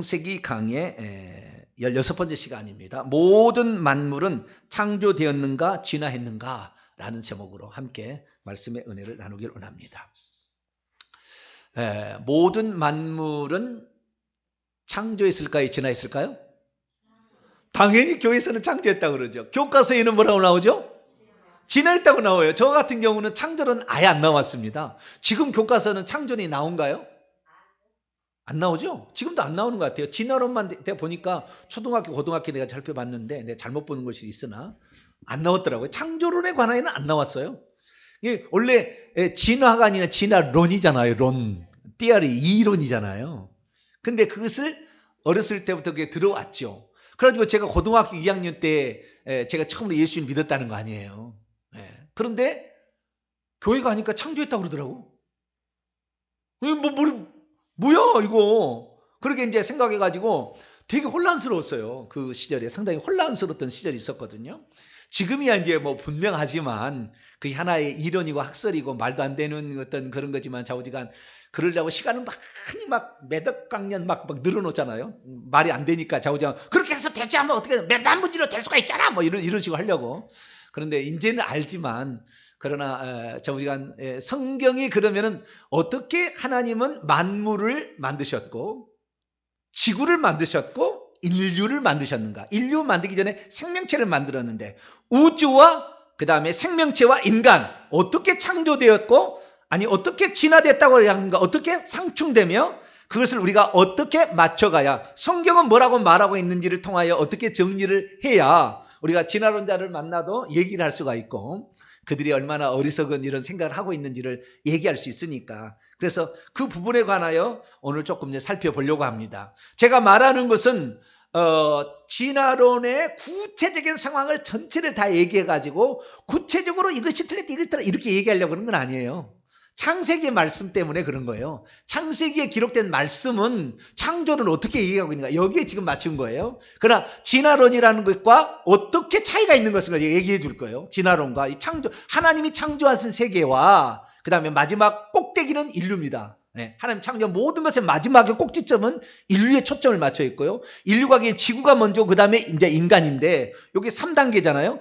창세기 강의 16번째 시간입니다. 모든 만물은 창조되었는가 진화했는가 라는 제목으로 함께 말씀의 은혜를 나누길 원합니다. 모든 만물은 창조했을까요? 진화했을까요? 당연히 교회에서는 창조했다고 그러죠. 교과서에는 뭐라고 나오죠? 진화했다고 나와요. 저 같은 경우는 창조는 아예 안 나왔습니다. 지금 교과서는 창조는 나온가요? 안 나오죠? 지금도 안 나오는 것 같아요. 진화론만 보니까 초등학교, 고등학교 내가 살펴봤는데 내가 잘못 보는 것이 있으나 안 나왔더라고요. 창조론에 관하여는 안 나왔어요. 이게 원래 진화가 아니라 진화론이잖아요. 론. 띠아리 이론이잖아요. 근데 그것을 어렸을 때부터 그게 들어왔죠. 그래가지고 제가 고등학교 2학년 때 제가 처음으로 예수님 믿었다는 거 아니에요. 그런데 교회 가니까 창조했다고 그러더라고. 뭐야 이거. 그렇게 이제 생각해가지고 되게 혼란스러웠어요. 그 시절에 상당히 혼란스러웠던 시절이 있었거든요. 지금이야 이제 뭐 분명하지만 그게 하나의 이론이고 학설이고 말도 안 되는 어떤 그런 거지만 좌우지간 그러려고 시간은 많이 막 몇억 강년 막 늘어놓잖아요. 말이 안 되니까 좌우지간 그렇게 해서 대체 하면 어떻게 몇만 분지로 될 수가 있잖아. 뭐 이런 식으로 하려고. 그런데 이제는 알지만 그러나 좌우지간 성경이 그러면은 어떻게 하나님은 만물을 만드셨고 지구를 만드셨고 인류를 만드셨는가? 인류 만들기 전에 생명체를 만들었는데 우주와 그 다음에 생명체와 인간 어떻게 창조되었고 아니 어떻게 진화됐다고 하는가? 어떻게 상충되며 그것을 우리가 어떻게 맞춰가야 성경은 뭐라고 말하고 있는지를 통하여 어떻게 정리를 해야 우리가 진화론자를 만나도 얘기를 할 수가 있고 그들이 얼마나 어리석은 이런 생각을 하고 있는지를 얘기할 수 있으니까 그래서 그 부분에 관하여 오늘 조금 이제 살펴보려고 합니다. 제가 말하는 것은 진화론의 구체적인 상황을 전체를 다 얘기해가지고 구체적으로 이것이 틀렸다 이렇게 얘기하려고 그런 건 아니에요. 창세기의 말씀 때문에 그런 거예요. 창세기에 기록된 말씀은 창조를 어떻게 얘기하고 있는가 여기에 지금 맞춘 거예요. 그러나 진화론이라는 것과 어떻게 차이가 있는 것을 얘기해 줄 거예요. 진화론과 이 창조 하나님이 창조하신 세계와 그 다음에 마지막 꼭대기는 인류입니다. 하나님 창조 모든 것의 마지막의 꼭지점은 인류에 초점을 맞춰 있고요. 인류가 지구가 먼저 그 다음에 이제 인간인데 여기 3단계잖아요.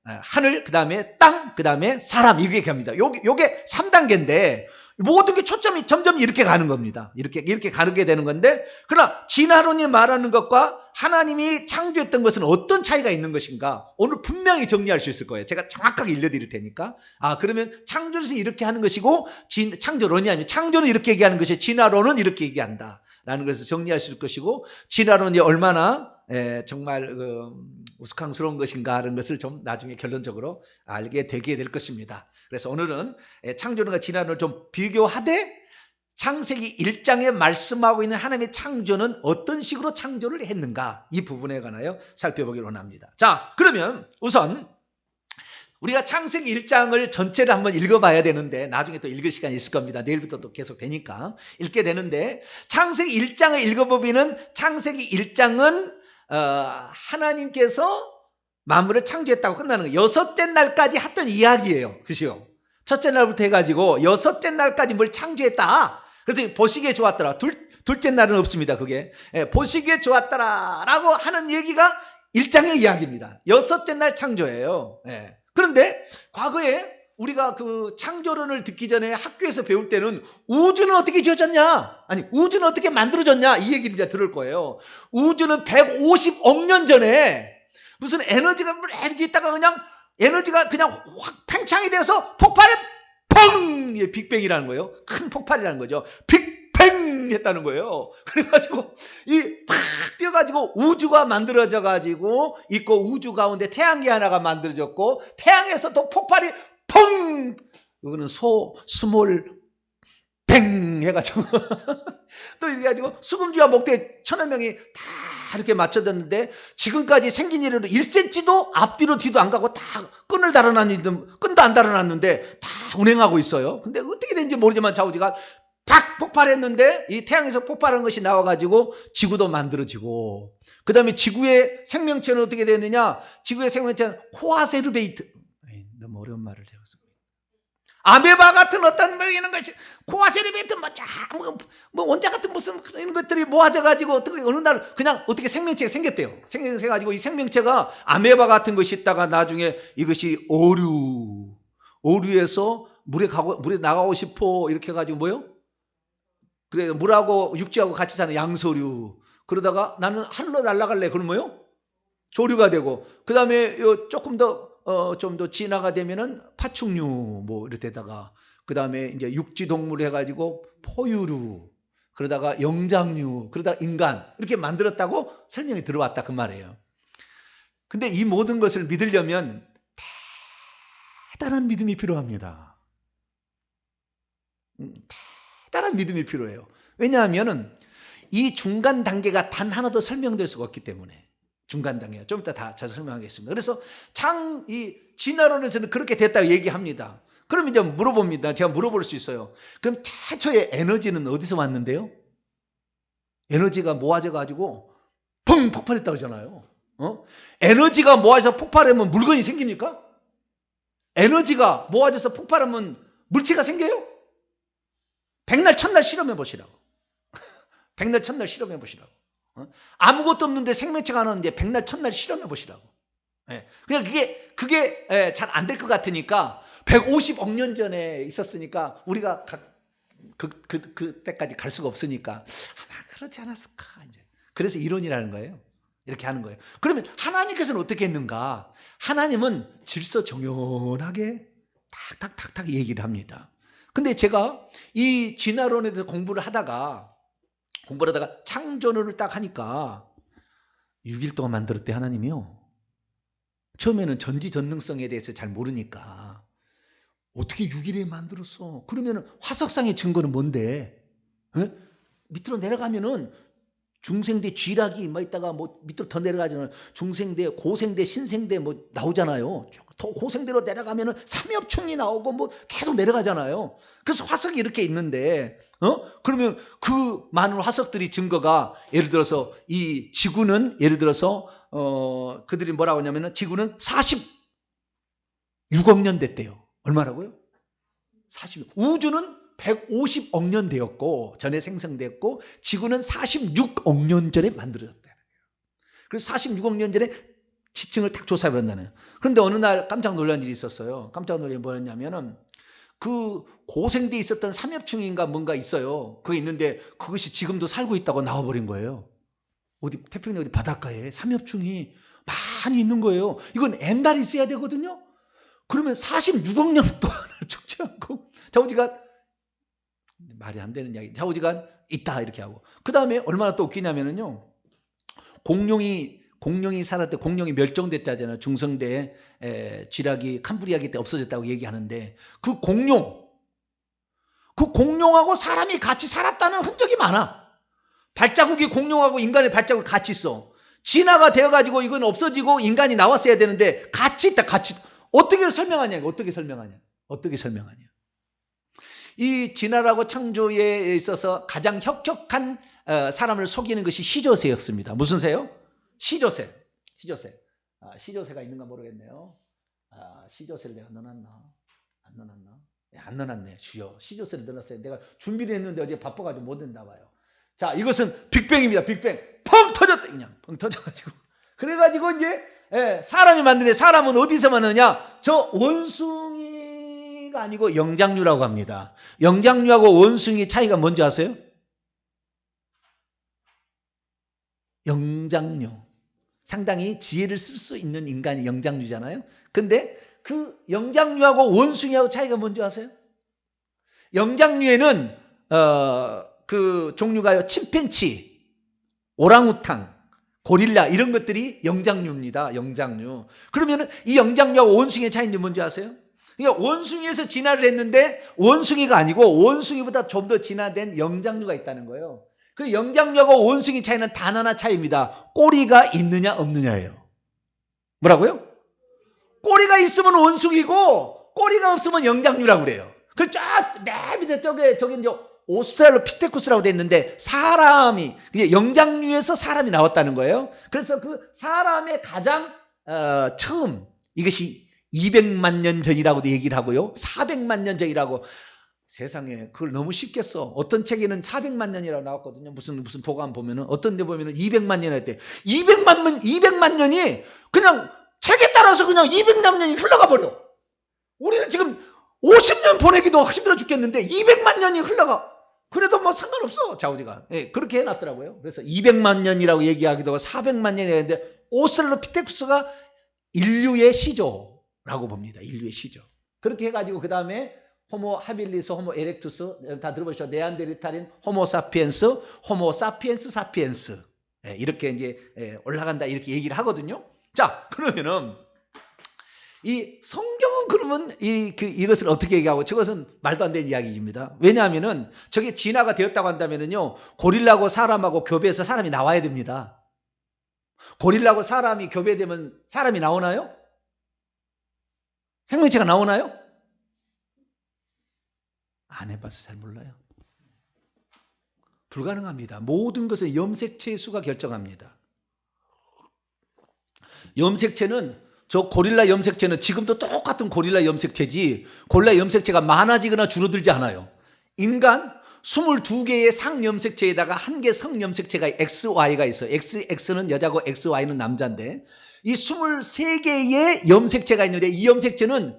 하늘, 그 다음에 땅, 그 다음에 사람 이게 갑니다. 요게 3단계인데 모든 게 초점이 점점 이렇게 가는 겁니다. 이렇게 가게 되는 건데 그러나 진화론이 말하는 것과 하나님이 창조했던 것은 어떤 차이가 있는 것인가 오늘 분명히 정리할 수 있을 거예요. 제가 정확하게 일러드릴 테니까 그러면 창조를 이렇게 하는 것이고 창조론이 아니면 창조는 이렇게 얘기하는 것이 진화론은 이렇게 얘기한다 라는 것을 정리할 수 있을 것이고 진화론이 얼마나 정말 우스꽝스러운 것인가 하는 것을 좀 나중에 결론적으로 알게 되게 될 것입니다. 그래서 오늘은 창조론과 진화론을 좀 비교하되 창세기 1장에 말씀하고 있는 하나님의 창조는 어떤 식으로 창조를 했는가 이 부분에 관하여 살펴보기를 원합니다. 자, 그러면 우선 우리가 창세기 1장을 전체를 한번 읽어봐야 되는데 나중에 또 읽을 시간이 있을 겁니다. 내일부터 또 계속 되니까 읽게 되는데 창세기 1장을 읽어보면 창세기 1장은 하나님께서 만물을 창조했다고 끝나는 거예요. 여섯째 날까지 했던 이야기예요. 그죠? 첫째 날부터 해가지고 여섯째 날까지 뭘 창조했다. 그래서 보시기에 좋았더라. 둘째 날은 없습니다. 그게 보시기에 좋았더라 라고 하는 얘기가 1장의 이야기입니다. 여섯째 날 창조예요. 그런데 과거에 우리가 그 창조론을 듣기 전에 학교에서 배울 때는 우주는 어떻게 지어졌냐? 아니 우주는 어떻게 만들어졌냐? 이 얘기를 이제 들을 거예요. 우주는 150억 년 전에 무슨 에너지가 이렇게 있다가 그냥 에너지가 그냥 확 팽창이 돼서 폭발을 펑! 이게 빅뱅이라는 거예요. 큰 폭발이라는 거죠. 빅뱅 했다는 거예요. 그래가지고 팍 뛰어가지고 우주가 만들어져가지고 있고 우주 가운데 태양계 하나가 만들어졌고 태양에서 또 폭발이 펑! 이거는 스몰 뱅 해가지고 또 이렇게 해가지고 수금주와 목대 1000여 명이 다 이렇게 맞춰졌는데 지금까지 생긴 일은 1cm도 앞뒤로 뒤도 안 가고 다 끈도 안 달아놨는데 다 운행하고 있어요. 근데 어떻게 된지 모르지만 좌우지가 팍 폭발했는데 이 태양에서 폭발한 것이 나와가지고 지구도 만들어지고 그 다음에 지구의 생명체는 어떻게 되느냐 지구의 생명체는 호아세르베이트 너무 어려운 말을 해봤습니다. 아메바 같은 어떤 이런 것이 코아세르베트 뭐 원자 같은 무슨 이런 것들이 모아져가지고 어떻게 어느 날 그냥 어떻게 생명체가 생겼대요. 생겨가지고 이 생명체가 아메바 같은 것이 있다가 나중에 이것이 어류에서 물에 나가고 싶어 이렇게 해가지고 뭐요? 그래 물하고 육지하고 같이 사는 양서류. 그러다가 나는 하늘로 날아갈래. 그러면 뭐요? 조류가 되고 그 다음에 조금 더 좀 더 진화가 되면은 파충류 뭐 이렇게다가 그 다음에 이제 육지 동물 해가지고 포유류 그러다가 영장류 그러다가 인간 이렇게 만들었다고 설명이 들어왔다 그 말이에요. 근데 이 모든 것을 믿으려면 대단한 믿음이 필요합니다. 대단한 믿음이 필요해요. 왜냐하면은 이 중간 단계가 단 하나도 설명될 수가 없기 때문에. 중간 단계. 좀 이따 다 자세히 설명하겠습니다. 그래서 이 진화론에서는 그렇게 됐다고 얘기합니다. 그럼 이제 물어봅니다. 제가 물어볼 수 있어요. 그럼 최초의 에너지는 어디서 왔는데요? 에너지가 모아져가지고 펑 폭발했다고 하잖아요. 에너지가 모아져서 폭발하면 물건이 생깁니까? 에너지가 모아져서 폭발하면 물체가 생겨요? 백날 천날 실험해 보시라고. 백날 천날 실험해 보시라고. 아무것도 없는데 생명체가 나오는데 백날 천날 실험해 보시라고. 그냥 그게 잘 안 될 것 같으니까 150억 년 전에 있었으니까 우리가 그때까지 갈 수가 없으니까 아마 그렇지 않았을까. 이제. 그래서 이론이라는 거예요. 이렇게 하는 거예요. 그러면 하나님께서는 어떻게 했는가? 하나님은 질서정연하게 탁탁탁탁 얘기를 합니다. 근데 제가 이 진화론에 대해서 공부를 하다가 창조론을 딱 하니까 6일 동안 만들었대 하나님이요. 처음에는 전지전능성에 대해서 잘 모르니까 어떻게 6일에 만들었어? 그러면 화석상의 증거는 뭔데? 밑으로 내려가면은 중생대 쥐락이 뭐 있다가 뭐 밑으로 더 내려가면 중생대, 고생대, 신생대 뭐 나오잖아요. 더 고생대로 내려가면은 삼엽충이 나오고 뭐 계속 내려가잖아요. 그래서 화석이 이렇게 있는데, 그러면 그 많은 화석들이 증거가 예를 들어서 이 지구는 예를 들어서 그들이 뭐라고 하냐면은 지구는 46억 년 됐대요. 얼마라고요? 40. 우주는 150억 년 되었고 전에 생성됐고 지구는 46억 년 전에 만들어졌다는 거예요. 그래서 46억 년 전에 지층을 딱 조사해 본다는 거예요. 그런데 어느 날 깜짝 놀란 일이 있었어요. 깜짝 놀란 일이 뭐였냐면은 그 고생대에 있었던 삼엽충인가 뭔가 있어요. 그게 있는데 그것이 지금도 살고 있다고 나와버린 거예요. 어디 태평양 어디 바닷가에 삼엽충이 많이 있는 거예요. 이건 엔달이 있어야 되거든요. 그러면 46억 년 동안 죽지 않고 자우지가 말이 안 되는 이야기. 자우지가 있다 이렇게 하고 그 다음에 얼마나 또 웃기냐면은요. 공룡이 살았대. 공룡이 멸종됐다잖아요. 중성대 쥐락이 캄브리아기 때 없어졌다고 얘기하는데 그 공룡하고 사람이 같이 살았다는 흔적이 많아. 발자국이 공룡하고 인간의 발자국이 같이 있어. 진화가 되어가지고 이건 없어지고 인간이 나왔어야 되는데 같이 있다. 같이. 어떻게 설명하냐. 이 진화라고 창조에 있어서 가장 혁혁한 사람을 속이는 것이 시조새였습니다. 무슨 새요? 시조새. 시조새가 있는가 모르겠네요. 시조새를 내가 넣어놨나? 안 넣어놨나? 안 넣어놨네. 주여. 시조새를 넣어놨어요. 내가 준비를 했는데 어제 바빠가지고 못 했나 봐요. 자, 이것은 빅뱅입니다. 빅뱅. 펑 터졌다. 그냥 펑 터져가지고. 그래가지고 이제 사람이 만드네. 사람은 어디서 만드냐? 저 원숭이가 아니고 영장류라고 합니다. 영장류하고 원숭이 차이가 뭔지 아세요? 영장류. 상당히 지혜를 쓸 수 있는 인간이 영장류잖아요. 근데 그 영장류하고 원숭이하고 차이가 뭔지 아세요? 영장류에는 그 종류가요. 침팬치, 오랑우탕, 고릴라 이런 것들이 영장류입니다. 영장류. 그러면 이 영장류하고 원숭이의 차이인지 뭔지 아세요? 그러니까 원숭이에서 진화를 했는데 원숭이가 아니고 원숭이보다 좀 더 진화된 영장류가 있다는 거예요. 그 영장류하고 원숭이 차이는 단 하나 차이입니다. 꼬리가 있느냐 없느냐예요. 뭐라고요? 꼬리가 있으면 원숭이고 꼬리가 없으면 영장류라고 그래요. 그 쫙 맨 밑에 저기 이제 오스트랄로피테쿠스라고 돼 있는데 사람이 영장류에서 사람이 나왔다는 거예요. 그래서 그 사람의 가장 처음 이것이 200만 년 전이라고도 얘기를 하고요. 400만 년 전이라고. 세상에 그걸 너무 쉽게 써. 어떤 책에는 400만 년이라고 나왔거든요. 무슨 도감 보면은 어떤 데 보면은 200만 년 했대. 200만 년이 그냥 책에 따라서 그냥 200만 년이 흘러가 버려. 우리는 지금 50년 보내기도 힘들어 죽겠는데 200만 년이 흘러가. 그래도 뭐 상관없어. 좌우지간. 예, 그렇게 해놨더라고요. 그래서 200만 년이라고 얘기하기도 하고 400만 년이라고 했는데 오스트랄로피테쿠스가 인류의 시조라고 봅니다. 인류의 시조. 그렇게 해가지고 그 다음에 호모 하빌리스, 호모 에렉투스 다 들어보시죠. 네안데르탈인, 호모 사피엔스, 호모 사피엔스 사피엔스. 예, 이렇게 이제 올라간다 이렇게 얘기를 하거든요. 자, 그러면은 이 성경은 그러면 이것을 어떻게 얘기하고 저것은 말도 안 되는 이야기입니다. 왜냐하면은 저게 진화가 되었다고 한다면은요, 고릴라하고 사람하고 교배해서 사람이 나와야 됩니다. 고릴라하고 사람이 교배되면 사람이 나오나요? 생명체가 나오나요? 안 해봐서 잘 몰라요. 불가능합니다. 모든 것은 염색체의 수가 결정합니다. 염색체는 저 고릴라 염색체는 지금도 똑같은 고릴라 염색체지 고릴라 염색체가 많아지거나 줄어들지 않아요. 인간 22개의 상염색체에다가 1개 성염색체가 XY가 있어요. XX는 여자고 XY는 남자인데 이 23개의 염색체가 있는데 이 염색체는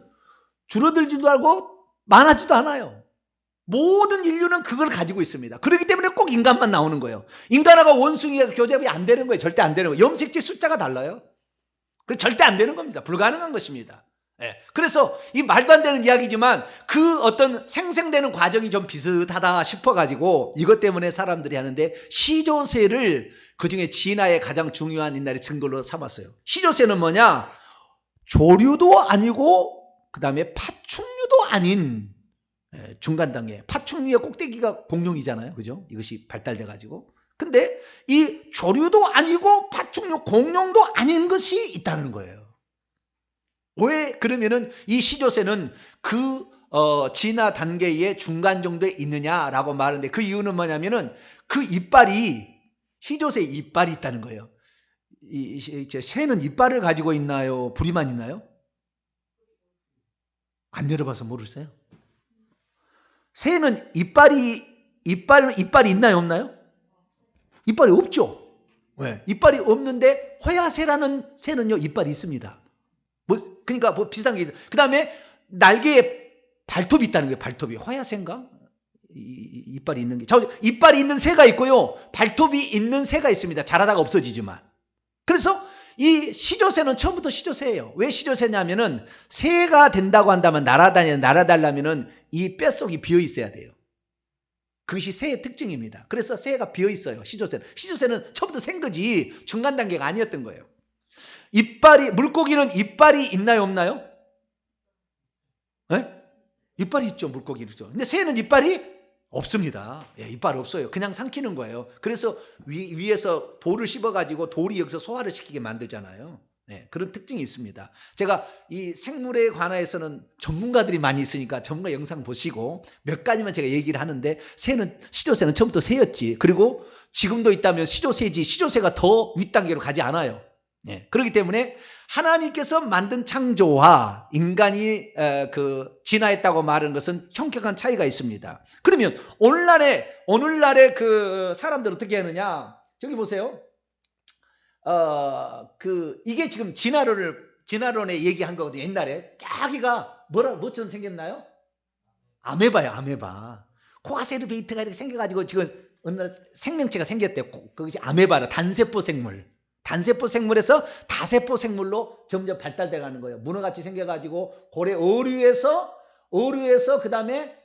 줄어들지도 않고 많아지도 않아요. 모든 인류는 그걸 가지고 있습니다. 그렇기 때문에 꼭 인간만 나오는 거예요. 인간하고 원숭이가 교접이 안 되는 거예요. 절대 안 되는 거예요. 염색체 숫자가 달라요. 그 절대 안 되는 겁니다. 불가능한 것입니다. 예. 그래서 이 말도 안 되는 이야기지만 그 어떤 생성되는 과정이 좀 비슷하다 싶어가지고 이것 때문에 사람들이 하는데 시조세를 그중에 진화의 가장 중요한 옛날의 증거로 삼았어요. 시조세는 뭐냐? 조류도 아니고 그 다음에 파충류도 아닌 중간 단계. 파충류의 꼭대기가 공룡이잖아요. 그죠? 이것이 발달돼가지고. 근데 이 조류도 아니고 파충류 공룡도 아닌 것이 있다는 거예요. 왜 그러면은 이 시조새는 그 진화 단계의 중간 정도에 있느냐라고 말하는데 그 이유는 뭐냐면은 그 이빨이 시조새 이빨이 있다는 거예요. 새는 이빨을 가지고 있나요? 부리만 있나요? 안 열어봐서 모르세요? 새는 이빨이 있나요? 없나요? 이빨이 없죠. 왜? 이빨이 없는데 호야새라는 새는요 이빨이 있습니다. 그러니까 비슷한 게 있어요. 그 다음에 날개에 발톱이 있다는 거예요. 발톱이 호야새인가? 이빨이 있는 게 이빨이 있는 새가 있고요. 발톱이 있는 새가 있습니다. 자라다가 없어지지만. 그래서 이 시조새는 처음부터 시조새예요. 왜 시조새냐면은 새가 된다고 한다면 날아다니려면은 이 뼛속이 비어 있어야 돼요. 그것이 새의 특징입니다. 그래서 새가 비어 있어요. 시조새는 처음부터 생 거지 중간 단계가 아니었던 거예요. 물고기는 이빨이 있나요, 없나요? 네? 이빨이 있죠, 물고기 있죠. 근데 새는 이빨이 없습니다. 예, 이빨 없어요. 그냥 삼키는 거예요. 그래서 위에서 돌을 씹어가지고 돌이 여기서 소화를 시키게 만들잖아요. 네, 그런 특징이 있습니다. 제가 이 생물에 관해서는 전문가들이 많이 있으니까 전문가 영상 보시고 몇 가지만 제가 얘기를 하는데 시조새는 처음부터 새였지. 그리고 지금도 있다면 시조새지 시조새가 더 윗단계로 가지 않아요. 네, 그렇기 때문에 하나님께서 만든 창조와 인간이 진화했다고 말하는 것은 현격한 차이가 있습니다. 그러면 오늘날의 그 사람들 어떻게 하느냐? 저기 보세요. 이게 지금 진화론에 얘기한 거거든요. 옛날에 자기가 뭐처럼 생겼나요? 아메바예요, 아메바. 코아세르베이트가 이렇게 생겨가지고 지금 어느 날 생명체가 생겼대요. 그것이 아메바라 단세포 생물. 단세포 생물에서 다세포 생물로 점점 발달돼 가는 거예요. 문어같이 생겨가지고 고래 어류에서 그 다음에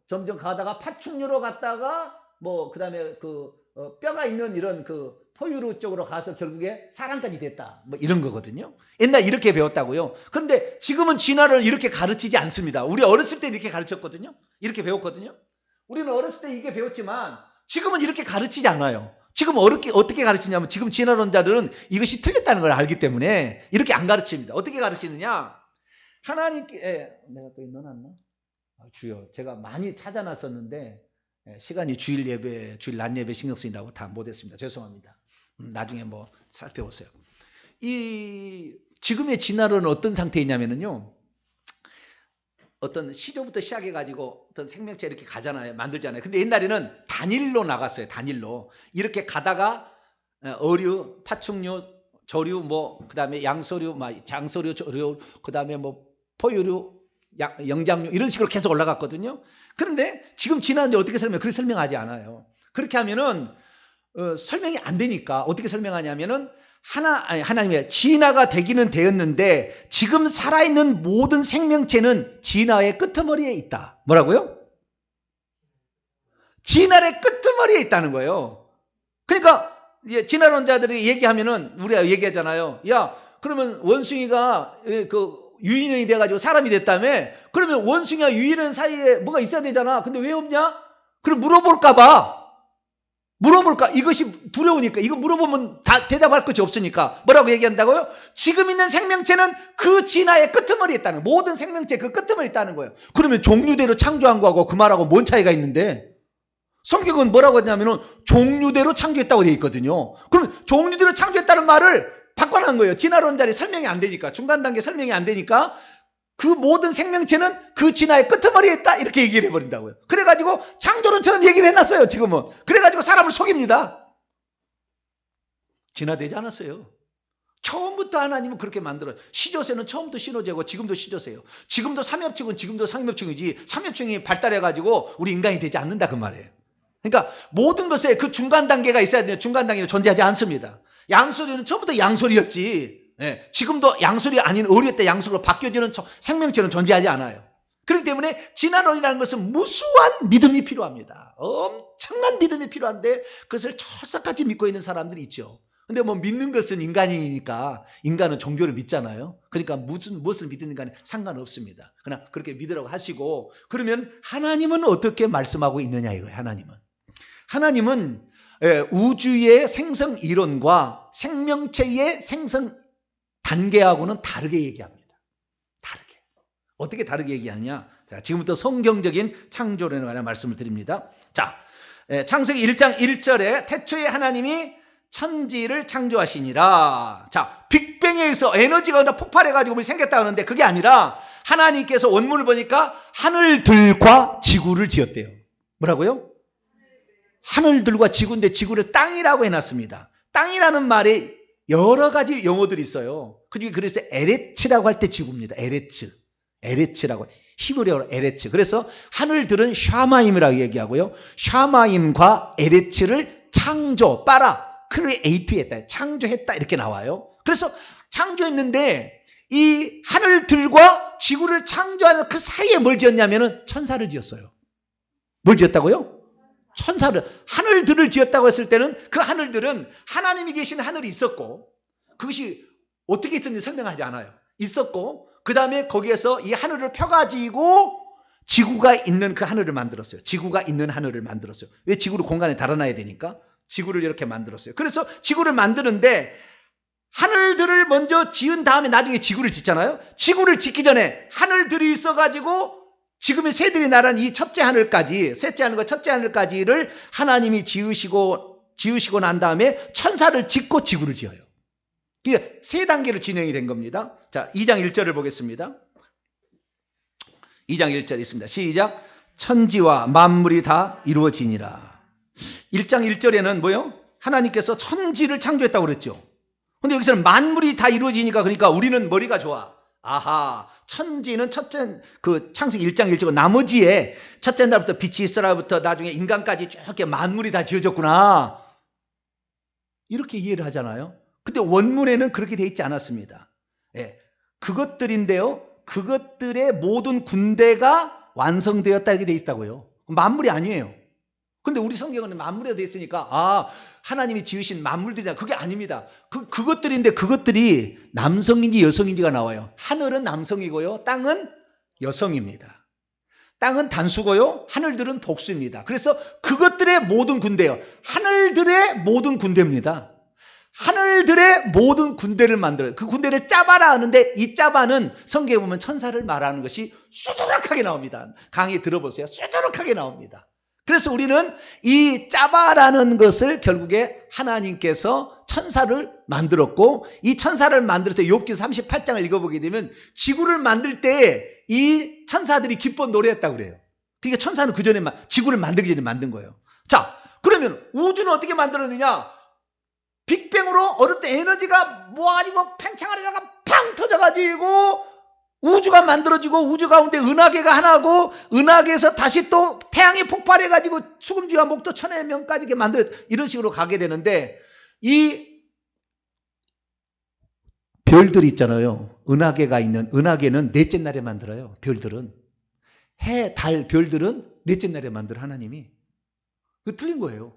점점 가다가 파충류로 갔다가 그 다음에 뼈가 있는 이런 포유류 쪽으로 가서 결국에 사람까지 됐다. 이런 거거든요. 옛날 이렇게 배웠다고요. 그런데 지금은 진화를 이렇게 가르치지 않습니다. 우리 어렸을 때 이렇게 가르쳤거든요. 이렇게 배웠거든요. 우리는 어렸을 때 이게 배웠지만 지금은 이렇게 가르치지 않아요. 지금 어떻게 가르치냐면 지금 진화론자들은 이것이 틀렸다는 걸 알기 때문에 이렇게 안 가르칩니다. 어떻게 가르치느냐? 하나님께 내가 또 넣어놨나? 주여, 제가 많이 찾아놨었는데 시간이 주일 낮 예배 신경 쓰인다고 다 못했습니다. 죄송합니다. 나중에 살펴보세요. 이 지금의 진화론은 어떤 상태이냐면요. 어떤 시조부터 시작해가지고 어떤 생명체 이렇게 가잖아요. 만들잖아요. 근데 옛날에는 단일로 나갔어요. 단일로. 이렇게 가다가 어류, 파충류, 조류, 그 다음에 양서류, 장서류, 조류, 그 다음에 포유류, 영장류 이런 식으로 계속 올라갔거든요. 그런데 지금 진화는 어떻게 그렇게 설명하지 않아요. 그렇게 하면은 설명이 안 되니까 어떻게 설명하냐면은 하나님의 진화가 되기는 되었는데 지금 살아있는 모든 생명체는 진화의 끄트머리에 있다. 뭐라고요? 진화의 끄트머리에 있다는 거예요. 그러니까 진화론자들이 얘기하면은 우리가 얘기하잖아요. 야, 그러면 원숭이가 유인원이 돼가지고 사람이 됐다며? 그러면 원숭이와 유인원 사이에 뭐가 있어야 되잖아. 근데 왜 없냐? 그럼 물어볼까. 이것이 두려우니까. 이거 물어보면 다 대답할 것이 없으니까. 뭐라고 얘기한다고요? 지금 있는 생명체는 그 진화의 끄트머리에 있다는 거예요. 모든 생명체 그 끄트머리에 있다는 거예요. 그러면 종류대로 창조한 거하고 그 말하고 뭔 차이가 있는데? 성경은 뭐라고 하냐면은 종류대로 창조했다고 되어 있거든요. 그럼 종류대로 창조했다는 말을 바꿔놓은 거예요. 진화론자리 설명이 안 되니까. 중간 단계 설명이 안 되니까 그 모든 생명체는 그 진화의 끄트머리에 있다 이렇게 얘기를 해버린다고요. 그래가지고 창조론처럼 얘기를 해놨어요. 지금은. 그래가지고 사람을 속입니다. 진화되지 않았어요. 처음부터 하나님은 그렇게 만들어요. 시조새는 처음부터 신호제고 지금도 시조새예요. 지금도 삼엽충은 지금도 삼엽충이지 삼엽충이 발달해가지고 우리 인간이 되지 않는다 그 말이에요. 그러니까 모든 것에 그 중간 단계가 있어야 돼요. 중간 단계는 존재하지 않습니다. 양소리는 처음부터 양소리였지. 네, 지금도 양소리 아닌 어릴 때 양소리로 바뀌어지는 생명체는 존재하지 않아요. 그렇기 때문에 진화론이라는 것은 무수한 믿음이 필요합니다. 엄청난 믿음이 필요한데 그것을 철석같이 믿고 있는 사람들이 있죠. 근데 믿는 것은 인간이니까 인간은 종교를 믿잖아요. 그러니까 무엇을 믿는 간에 상관없습니다. 그러나 그렇게 믿으라고 하시고 그러면 하나님은 어떻게 말씀하고 있느냐 이거예요. 하나님은 우주의 생성 이론과 생명체의 생성 단계하고는 다르게 얘기합니다. 다르게. 어떻게 다르게 얘기하느냐? 자, 지금부터 성경적인 창조론에 관한 말씀을 드립니다. 자, 창세기 1장 1절에 태초에 하나님이 천지를 창조하시니라. 자, 빅뱅에 의해서 에너지가 폭발해가지고 우리 생겼다 하는데 그게 아니라 하나님께서 원문을 보니까 하늘들과 지구를 지었대요. 뭐라고요? 하늘들과 지구인데 지구를 땅이라고 해놨습니다. 땅이라는 말이 여러 가지 용어들이 있어요. 그래서 에레츠라고 할 때 지구입니다. 에레츠라고. 히브리어로 에레츠. 그래서 하늘들은 샤마임이라고 얘기하고요. 샤마임과 에레츠를 창조, 크리에이트했다. 창조했다. 이렇게 나와요. 그래서 창조했는데 이 하늘들과 지구를 창조하는 그 사이에 뭘 지었냐면은 천사를 지었어요. 뭘 지었다고요? 천사를, 하늘들을 지었다고 했을 때는 그 하늘들은 하나님이 계신 하늘이 있었고 그것이 어떻게 있었는지 설명하지 않아요. 있었고 그 다음에 거기에서 이 하늘을 펴가지고 지구가 있는 그 하늘을 만들었어요. 지구가 있는 하늘을 만들었어요. 왜 지구를 공간에 달아놔야 되니까 지구를 이렇게 만들었어요. 그래서 지구를 만드는데 하늘들을 먼저 지은 다음에 나중에 지구를 짓잖아요. 지구를 짓기 전에 하늘들이 있어가지고 지금의 새들이 날아는 이 첫째 하늘까지, 셋째 하늘과 첫째 하늘까지를 하나님이 지으시고 난 다음에 천사를 짓고 지구를 지어요. 이게 세 단계로 진행이 된 겁니다. 자, 2장 1절을 보겠습니다. 2장 1절 있습니다. 시작. 천지와 만물이 다 이루어지니라. 1장 1절에는 뭐요? 하나님께서 천지를 창조했다고 그랬죠. 근데 여기서는 만물이 다 이루어지니까 그러니까 우리는 머리가 좋아. 아하. 천지는 창세기 1장 1절고 나머지에 첫째 날부터 빛이 있으라부터 나중에 인간까지 쭉 이렇게 만물이 다 지어졌구나. 이렇게 이해를 하잖아요. 근데 원문에는 그렇게 돼 있지 않았습니다. 예, 그것들인데요. 그것들의 모든 군대가 완성되었다 이렇게 돼 있다고요. 만물이 아니에요. 근데 우리 성경은 만물이 돼 있으니까 하나님이 지으신 만물들이다. 그게 아닙니다. 그것들인데 그것들이 남성인지 여성인지가 나와요. 하늘은 남성이고요. 땅은 여성입니다. 땅은 단수고요. 하늘들은 복수입니다. 그래서 그것들의 모든 군대요. 하늘들의 모든 군대입니다. 하늘들의 모든 군대를 만들어요. 그 군대를 짜바라 하는데 이 짜바는 성경에 보면 천사를 말하는 것이 수두룩하게 나옵니다. 강의 들어보세요. 수두룩하게 나옵니다. 그래서 우리는 이 짜바라는 것을 결국에 하나님께서 천사를 만들었고 이 천사를 만들 때 욥기 38장을 읽어보게 되면 지구를 만들 때 이 천사들이 기뻐 노래했다고 그래요. 그러니까 천사는 그 전에 지구를 만들기 전에 만든 거예요. 자, 그러면 우주는 어떻게 만들었느냐? 빅뱅으로 어릴 때 에너지가 모아가지고 팽창하려다가 팡 터져가지고 우주가 만들어지고 우주 가운데 은하계가 하나고 은하계에서 다시 또 태양이 폭발해가지고 수금지와 목도 천의 명까지 이렇게 만들어 이런 식으로 가게 되는데 이 별들이 있잖아요. 은하계가 있는 은하계는 넷째 날에 만들어요. 별들은 해, 달, 별들은 넷째 날에 만들어 하나님이. 그 틀린 거예요.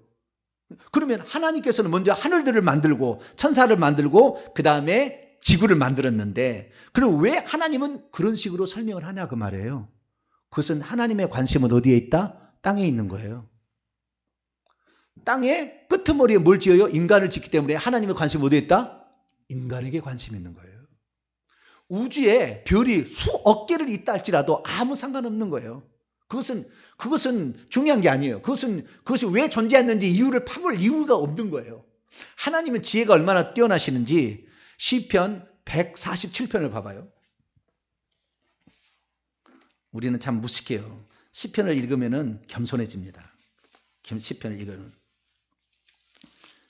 그러면 하나님께서는 먼저 하늘들을 만들고 천사를 만들고 그 다음에 지구를 만들었는데 그럼 왜 하나님은 그런 식으로 설명을 하냐 그 말이에요. 그것은 하나님의 관심은 어디에 있다? 땅에 있는 거예요. 땅의 끄트머리에 뭘 지어요? 인간을 짓기 때문에 하나님의 관심은 어디에 있다? 인간에게 관심이 있는 거예요. 우주에 별이 수억 개를 있다 할지라도 아무 상관없는 거예요. 그것은 중요한 게 아니에요. 그것이 왜 존재했는지 이유를 파볼 이유가 없는 거예요. 하나님은 지혜가 얼마나 뛰어나시는지 시편 147편을 봐봐요. 우리는 참 무식해요. 시편을 읽으면 겸손해집니다. 시편을 읽으면.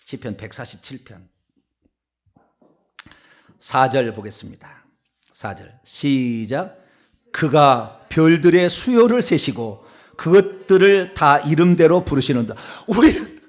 시편 147편 4절 보겠습니다. 4절 시작. 그가 별들의 수요를 세시고 그것들을 다 이름대로 부르시는다. 우리는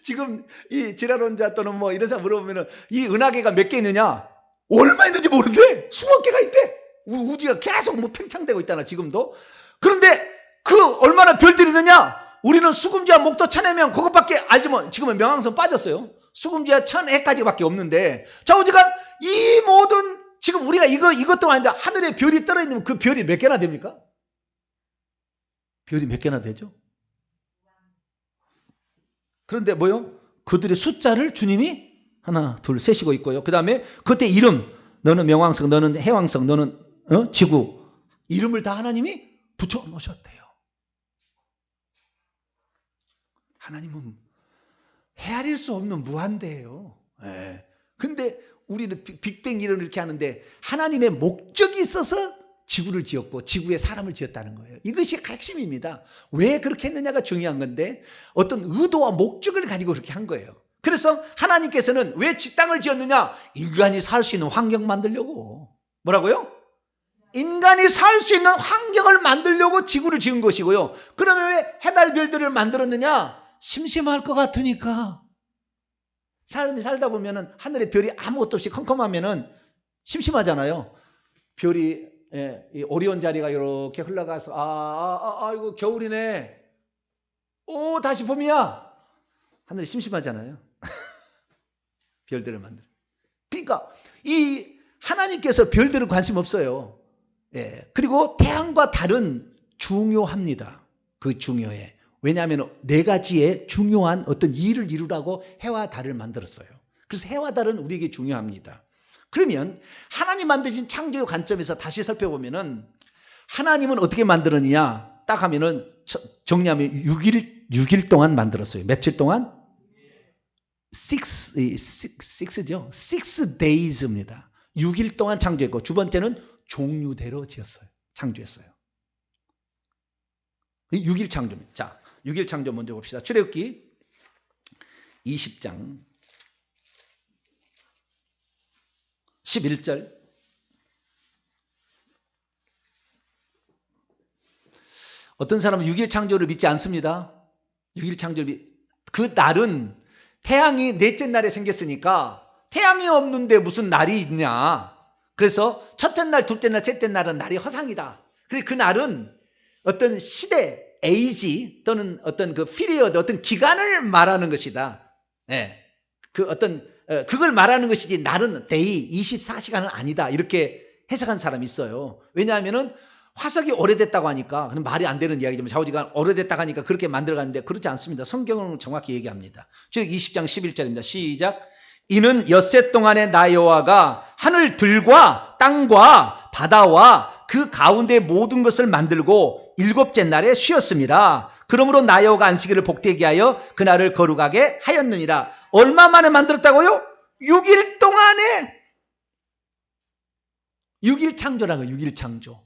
지금 이 지랄론자 또는 뭐 이런 사람 물어보면 이 은하계가 몇 개 있느냐? 얼마 있는지 모르는데 수억 개가 있대. 우주가 계속 뭐 팽창되고 있다나 지금도. 그런데 그 얼마나 별들이 있느냐? 우리는 수금지와 목도 천해명 그것밖에 알지 뭐. 지금은 명왕성 빠졌어요. 수금지와 천해까지밖에 없는데 자 오지간 이 모든 지금 우리가 이것도 아닌데 하늘에 별이 떨어있는 그 별이 몇 개나 됩니까? 별이 몇 개나 되죠? 그런데 뭐요? 그들의 숫자를 주님이 하나 둘 세시고 있고요. 그 다음에 그때 이름 너는 명왕성 너는 해왕성 너는 지구 이름을 다 하나님이 붙여 놓으셨대요. 하나님은 헤아릴 수 없는 무한대예요. 네. 근데 우리는 빅뱅 이론을 이렇게 하는데 하나님의 목적이 있어서 지구를 지었고 지구에 사람을 지었다는 거예요. 이것이 핵심입니다. 왜 그렇게 했느냐가 중요한 건데 어떤 의도와 목적을 가지고 그렇게 한 거예요. 그래서 하나님께서는 왜 땅을 지었느냐? 인간이 살 수 있는 환경 만들려고. 뭐라고요? 인간이 살 수 있는 환경을 만들려고 지구를 지은 것이고요. 그러면 왜 해달 별들을 만들었느냐? 심심할 것 같으니까. 사람이 살다 보면은 하늘에 별이 아무것도 없이 컴컴하면은 심심하잖아요. 별이 이 오리온 자리가 이렇게 흘러가서 이거 겨울이네. 오 다시 봄이야. 하늘이 심심하잖아요. 별들을 만들. 그러니까 이 하나님께서 별들은 관심 없어요. 예. 그리고 태양과 달은 중요합니다. 그 중요해. 왜냐하면 네 가지의 중요한 어떤 일을 이루라고 해와 달을 만들었어요. 그래서 해와 달은 우리에게 중요합니다. 그러면 하나님 만드신 창조의 관점에서 다시 살펴보면은 하나님은 어떻게 만들었느냐? 딱 하면은 정리하면 6일 동안 만들었어요. 며칠 동안? 6죠. 6 days입니다. 6일 동안 창조했고 두 번째는 종류대로 지었어요. 창조했어요. 6일 창조입니다. 자, 6일 창조 먼저 봅시다. 출애굽기 20장 11절 어떤 사람은 6일 창조를 믿지 않습니다. 6일 창조를 그 날은 태양이 넷째 날에 생겼으니까 태양이 없는데 무슨 날이 있냐. 그래서 첫째 날, 둘째 날, 셋째 날은 날이 허상이다. 그리고 그 날은 어떤 시대, 에이지 또는 어떤 그 피리어드, 어떤 기간을 말하는 것이다. 네. 그걸 말하는 것이지 날은 데이 24시간은 아니다. 이렇게 해석한 사람이 있어요. 왜냐하면은 화석이 오래됐다고 하니까 그건 말이 안 되는 이야기지만 좌우지간 오래됐다고 하니까 그렇게 만들어갔는데 그렇지 않습니다. 성경은 정확히 얘기합니다. 출애굽기 20장 11절입니다. 시작. 이는 엿새 동안에 나 여호와가 하늘들과 땅과 바다와 그 가운데 모든 것을 만들고 일곱째 날에 쉬었습니다. 그러므로 나 여호와가 안식일을 복되게 하여 그날을 거룩하게 하였느니라. 얼마 만에 만들었다고요? 6일 동안에 6일 창조라는 거예요. 6일 창조.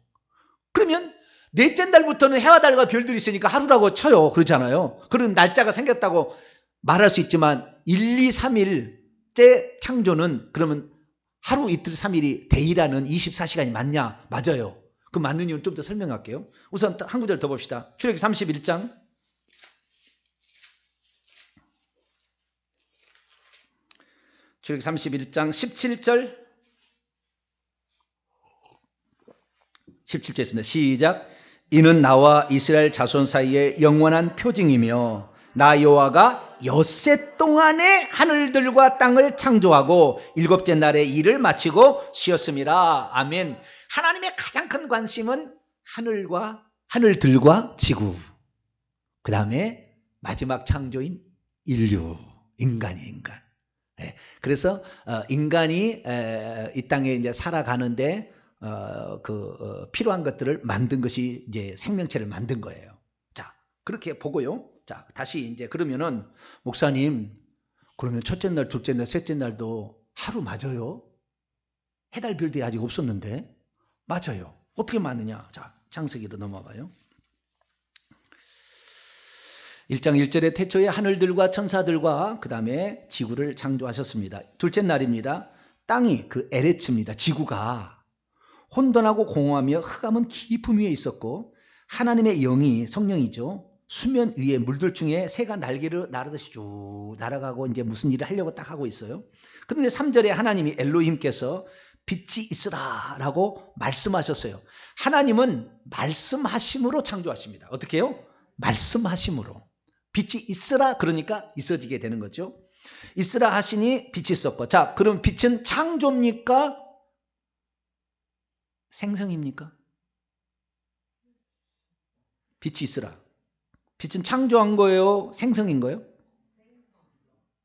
그러면 넷째 날부터는 해와 달과 별들이 있으니까 하루라고 쳐요. 그렇잖아요. 그런 날짜가 생겼다고 말할 수 있지만 1, 2, 3일째 창조는 그러면 하루 이틀 3일이 데이라는 24시간이 맞냐? 맞아요. 그 맞는 이유는 좀 더 설명할게요. 우선 한 구절 더 봅시다. 출애굽기 31장. 출애굽기 31장 17절. 17절입니다. 시작. 이는 나와 이스라엘 자손 사이에 영원한 표징이며 나 여호와가 엿새 동안에 하늘들과 땅을 창조하고 일곱째 날에 일을 마치고 쉬었음이라. 아멘. 하나님의 가장 큰 관심은 하늘들과 지구, 그 다음에 마지막 창조인 인류, 인간. 그래서 인간이 이 땅에 이제 살아가는데 필요한 것들을 만든 것이 이제 생명체를 만든 거예요. 자, 그렇게 보고요. 자, 다시 이제 그러면은 목사님, 그러면 첫째 날, 둘째 날, 셋째 날도 하루 맞아요? 해달 별들이 아직 없었는데 맞아요. 어떻게 맞느냐? 자, 창세기로 넘어가요. 1장 1절에 태초에 하늘들과 천사들과 그 다음에 지구를 창조하셨습니다. 둘째 날입니다. 땅이 그 에레츠입니다. 지구가 혼돈하고 공허하며 흑암은 깊음 위에 있었고 하나님의 영이 성령이죠. 수면 위에 물들 중에 새가 날개를 날아듯이 쭉 날아가고 이제 무슨 일을 하려고 딱 하고 있어요. 그런데 3절에 하나님이 엘로힘께서 빛이 있으라 라고 말씀하셨어요. 하나님은 말씀하심으로 창조하십니다. 어떻게 해요? 말씀하심으로. 빛이 있으라 그러니까 있어지게 되는 거죠. 있으라 하시니 빛이 있었고. 자, 그럼 빛은 창조입니까? 생성입니까? 빛이 있으라. 빛은 창조한 거예요? 생성인 거예요?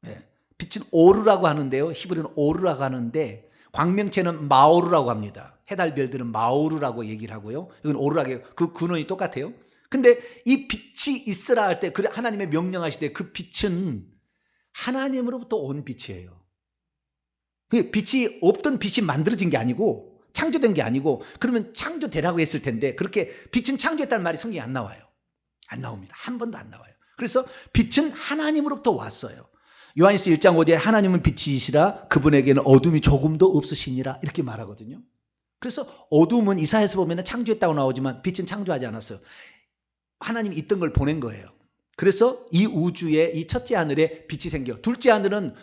네. 빛은 오르라고 하는데요. 히브리는 오르라고 하는데 광명체는 마오르라고 합니다. 해달 별들은 마오르라고 얘기를 하고요. 이건 오르라고 그 근원이 똑같아요. 근데 이 빛이 있으라 할 때 하나님의 명령하실 때 그 빛은 하나님으로부터 온 빛이에요. 빛이 없던 빛이 만들어진 게 아니고 창조된 게 아니고 그러면 창조되라고 했을 텐데 그렇게 빛은 창조했다는 말이 성경에 안 나와요. 안 나옵니다. 한 번도 안 나와요. 그래서 빛은 하나님으로부터 왔어요. 요한일서 1장 5절에 하나님은 빛이시라 그분에게는 어둠이 조금도 없으시니라 이렇게 말하거든요. 그래서 어둠은 이사야에서 보면 창조했다고 나오지만 빛은 창조하지 않았어요. 하나님이 있던 걸 보낸 거예요. 그래서 이 우주에 이 첫째 하늘에 빛이 생겨. 둘째 하늘은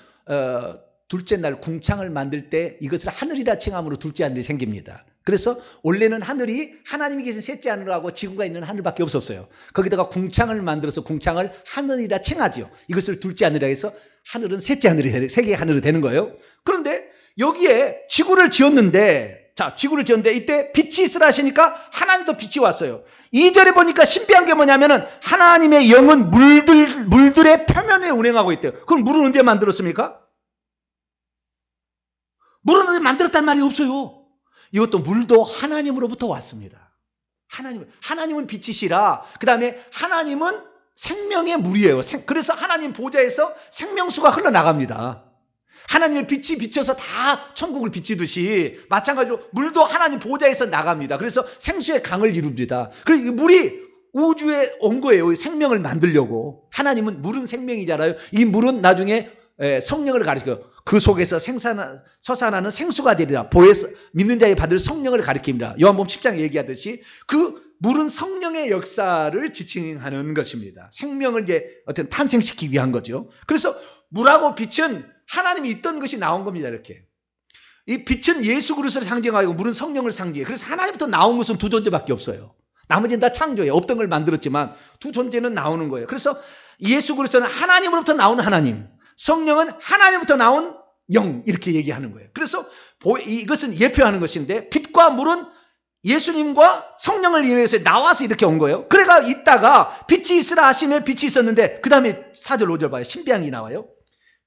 둘째 날 궁창을 만들 때 이것을 하늘이라 칭함으로 둘째 하늘이 생깁니다. 그래서 원래는 하늘이 하나님이 계신 셋째 하늘하고 지구가 있는 하늘밖에 없었어요. 거기다가 궁창을 만들어서 궁창을 하늘이라 칭하지요. 이것을 둘째 하늘이라 해서 하늘은 셋째 하늘이 세 개의 하늘이 되는 거예요. 그런데 여기에 지구를 지었는데 자, 지구를 지었는데 이때 빛이 있으라 하시니까 하나님도 빛이 왔어요. 2절에 보니까 신비한 게 뭐냐면은 하나님의 영은 물들의 표면에 운행하고 있대요. 그럼 물은 언제 만들었습니까? 물은 언제 만들었다는 말이 없어요. 이것도 물도 하나님으로부터 왔습니다. 하나님은 빛이시라. 그 다음에 하나님은 생명의 물이에요. 그래서 하나님 보좌에서 생명수가 흘러나갑니다. 하나님의 빛이 비쳐서 다 천국을 비치듯이 마찬가지로 물도 하나님 보좌에서 나갑니다. 그래서 생수의 강을 이룹니다. 그래서 물이 우주에 온 거예요. 생명을 만들려고. 하나님은 물은 생명이잖아요. 이 물은 나중에 성령을 가리켜요. 그 속에서 솟아나는 생수가 되리라. 보혜서 믿는 자의 받을 성령을 가리킵니다. 요한복음 10장 얘기하듯이 그 물은 성령의 역사를 지칭하는 것입니다. 생명을 이제 어떤 탄생시키기 위한 거죠. 그래서 물하고 빛은 하나님이 있던 것이 나온 겁니다. 이렇게. 이 빛은 예수 그리스도를 상징하고 물은 성령을 상징해요. 그래서 하나님부터 나온 것은 두 존재밖에 없어요. 나머지는 다 창조예요. 없던 걸 만들었지만 두 존재는 나오는 거예요. 그래서 예수 그리스도는 하나님으로부터 나온 하나님, 성령은 하나님부터 나온 영 이렇게 얘기하는 거예요. 그래서 이것은 예표하는 것인데 빛과 물은 예수님과 성령을 위해서 나와서 이렇게 온 거예요. 그래가 있다가 빛이 있으라 하시면 빛이 있었는데 그 다음에 4절 5절 봐요. 신비한 게 나와요.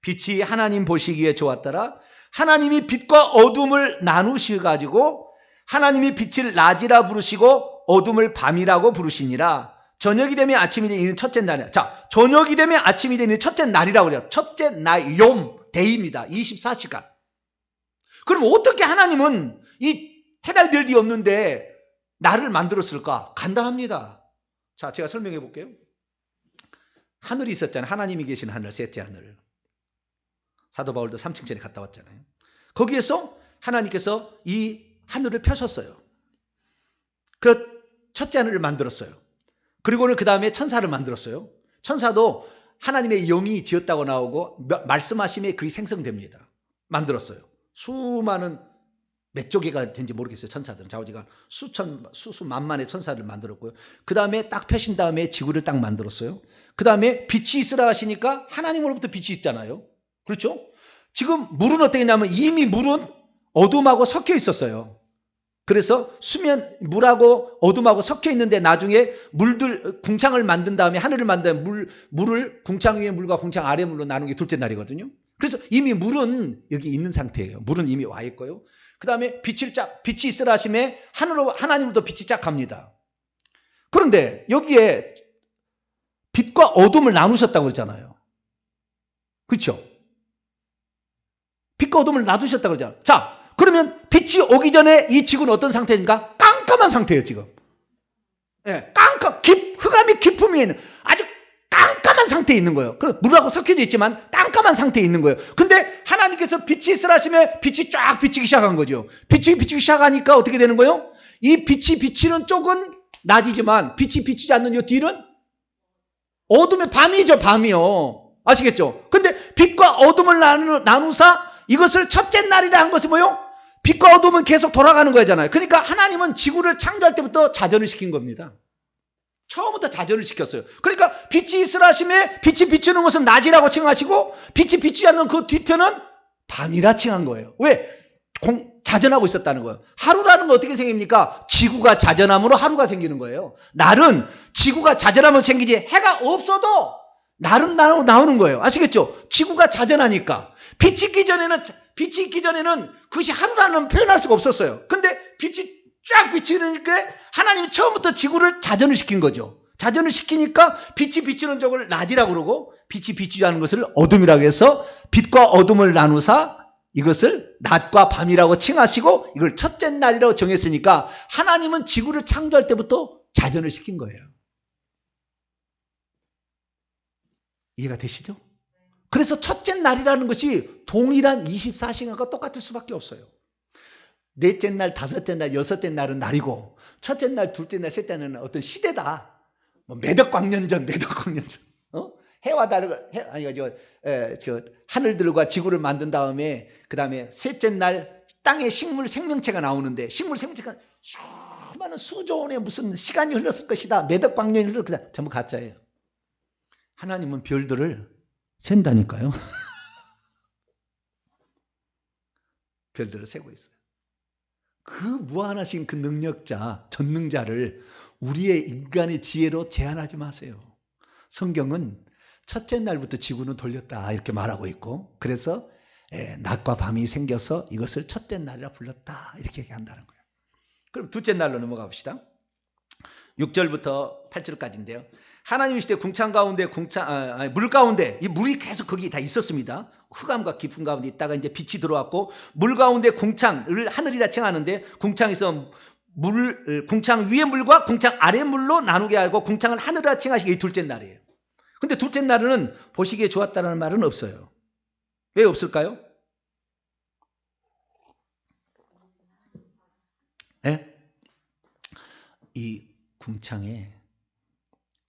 빛이 하나님 보시기에 좋았더라. 하나님이 빛과 어둠을 나누셔가지고 하나님이 빛을 낮이라 부르시고 어둠을 밤이라고 부르시니라. 저녁이 되면 아침이 되는 첫째 날이야. 자, 저녁이 되면 아침이 되는 첫째 날이라고 그래요. 첫째 날, 욤. 데이입니다. 24시간. 그럼 어떻게 하나님은 이 해달 별이 없는데 나를 만들었을까? 간단합니다. 자, 제가 설명해 볼게요. 하늘이 있었잖아요. 하나님이 계신 하늘, 셋째 하늘. 사도 바울도 3층 전에 갔다 왔잖아요. 거기에서 하나님께서 이 하늘을 펴셨어요. 그 첫째 하늘을 만들었어요. 그리고는 그 다음에 천사를 만들었어요. 천사도 하나님의 영이 지었다고 나오고 말씀하심에 그게 생성됩니다. 만들었어요. 수많은 몇 조개가 된지 모르겠어요. 천사들은 좌우지간 수만만의 천사를 만들었고요. 그 다음에 딱 펴신 다음에 지구를 딱 만들었어요. 그 다음에 빛이 있으라 하시니까 하나님으로부터 빛이 있잖아요. 그렇죠? 지금 물은 어떻게 했냐면 이미 물은 어둠하고 섞여 있었어요. 그래서 물하고 어둠하고 섞여 있는데 나중에 궁창을 만든 다음에 하늘을 만든 물을 궁창 위의 물과 궁창 아래 물로 나눈 게 둘째 날이거든요. 그래서 이미 물은 여기 있는 상태예요. 물은 이미 와 있고요. 그 다음에 빛이 있으라 하심에 하나님으로부터 빛이 쫙 갑니다. 그런데 여기에 빛과 어둠을 나누셨다고 그러잖아요. 그렇죠? 빛과 어둠을 나누셨다고 그러잖아요. 자, 그러면 빛이 오기 전에 이 지구는 어떤 상태인가? 깜깜한 상태예요, 지금. 예, 흑암이 깊음 위에 있는 아주 깜깜한 상태에 있는 거예요. 그럼 물하고 섞여져 있지만 깜깜한 상태에 있는 거예요. 근데 하나님께서 빛이 있으라 하시면 빛이 쫙 비치기 시작한 거죠. 빛이 비치기 시작하니까 어떻게 되는 거예요? 이 빛이 비치는 쪽은 낮이지만 빛이 비치지 않는 이 뒤는 어둠의 밤이죠, 밤이요. 아시겠죠? 근데 빛과 어둠을 나누사 이것을 첫째 날이라 한 것이 뭐요? 빛과 어둠은 계속 돌아가는 거잖아요. 그러니까 하나님은 지구를 창조할 때부터 자전을 시킨 겁니다. 처음부터 자전을 시켰어요. 그러니까 빛이 있으라 하심에 빛이 비추는 것은 낮이라고 칭하시고 빛이 비추지 않는 그 뒤편은 밤이라 칭한 거예요. 왜? 자전하고 있었다는 거예요. 하루라는 건 어떻게 생깁니까? 지구가 자전함으로 하루가 생기는 거예요. 날은 지구가 자전하면 생기지 해가 없어도 날은 나오는 거예요. 아시겠죠? 지구가 자전하니까. 빛이 있기 전에는 그것이 하루라는 표현할 수가 없었어요. 근데 빛이 쫙 비치니까 하나님이 처음부터 지구를 자전을 시킨 거죠. 자전을 시키니까 빛이 비추는 쪽을 낮이라고 그러고 빛이 비추지 않는 것을 어둠이라고 해서 빛과 어둠을 나누사 이것을 낮과 밤이라고 칭하시고 이걸 첫째 날이라고 정했으니까 하나님은 지구를 창조할 때부터 자전을 시킨 거예요. 이해가 되시죠? 그래서 첫째 날이라는 것이 동일한 24시간과 똑같을 수밖에 없어요. 넷째 날, 다섯째 날, 여섯째 날은 날이고 첫째 날, 둘째 날, 셋째 날은 어떤 시대다. 몇억 광년 전. 해와 달을 하늘들과 지구를 만든 다음에 그 다음에 셋째 날 땅에 식물 생명체가 나오는데 식물 생명체가 수많은 수조원의 무슨 시간이 흘렀을 것이다. 몇억 광년이 흘렀을 것이다. 전부 가짜예요. 하나님은 별들을 샌다니까요. 별들을 세고 있어요. 그 무한하신 그 능력자, 전능자를 우리의 인간의 지혜로 제한하지 마세요. 성경은 첫째 날부터 지구는 돌렸다 이렇게 말하고 있고 그래서 낮과 밤이 생겨서 이것을 첫째 날이라 불렀다 이렇게 얘기한다는 거예요. 그럼 둘째 날로 넘어가 봅시다. 6절부터 8절까지인데요. 하나님이시되 궁창 가운데 물 가운데 이 물이 계속 거기 다 있었습니다. 흑암과 깊은 가운데 있다가 이제 빛이 들어왔고 물 가운데 궁창을 하늘이라 칭하는데 궁창에서 궁창 위의 물과 궁창 아래 물로 나누게 하고 궁창을 하늘이라 칭하시기 둘째 날이에요. 근데 둘째 날은 보시기에 좋았다는 말은 없어요. 왜 없을까요? 네? 이 궁창에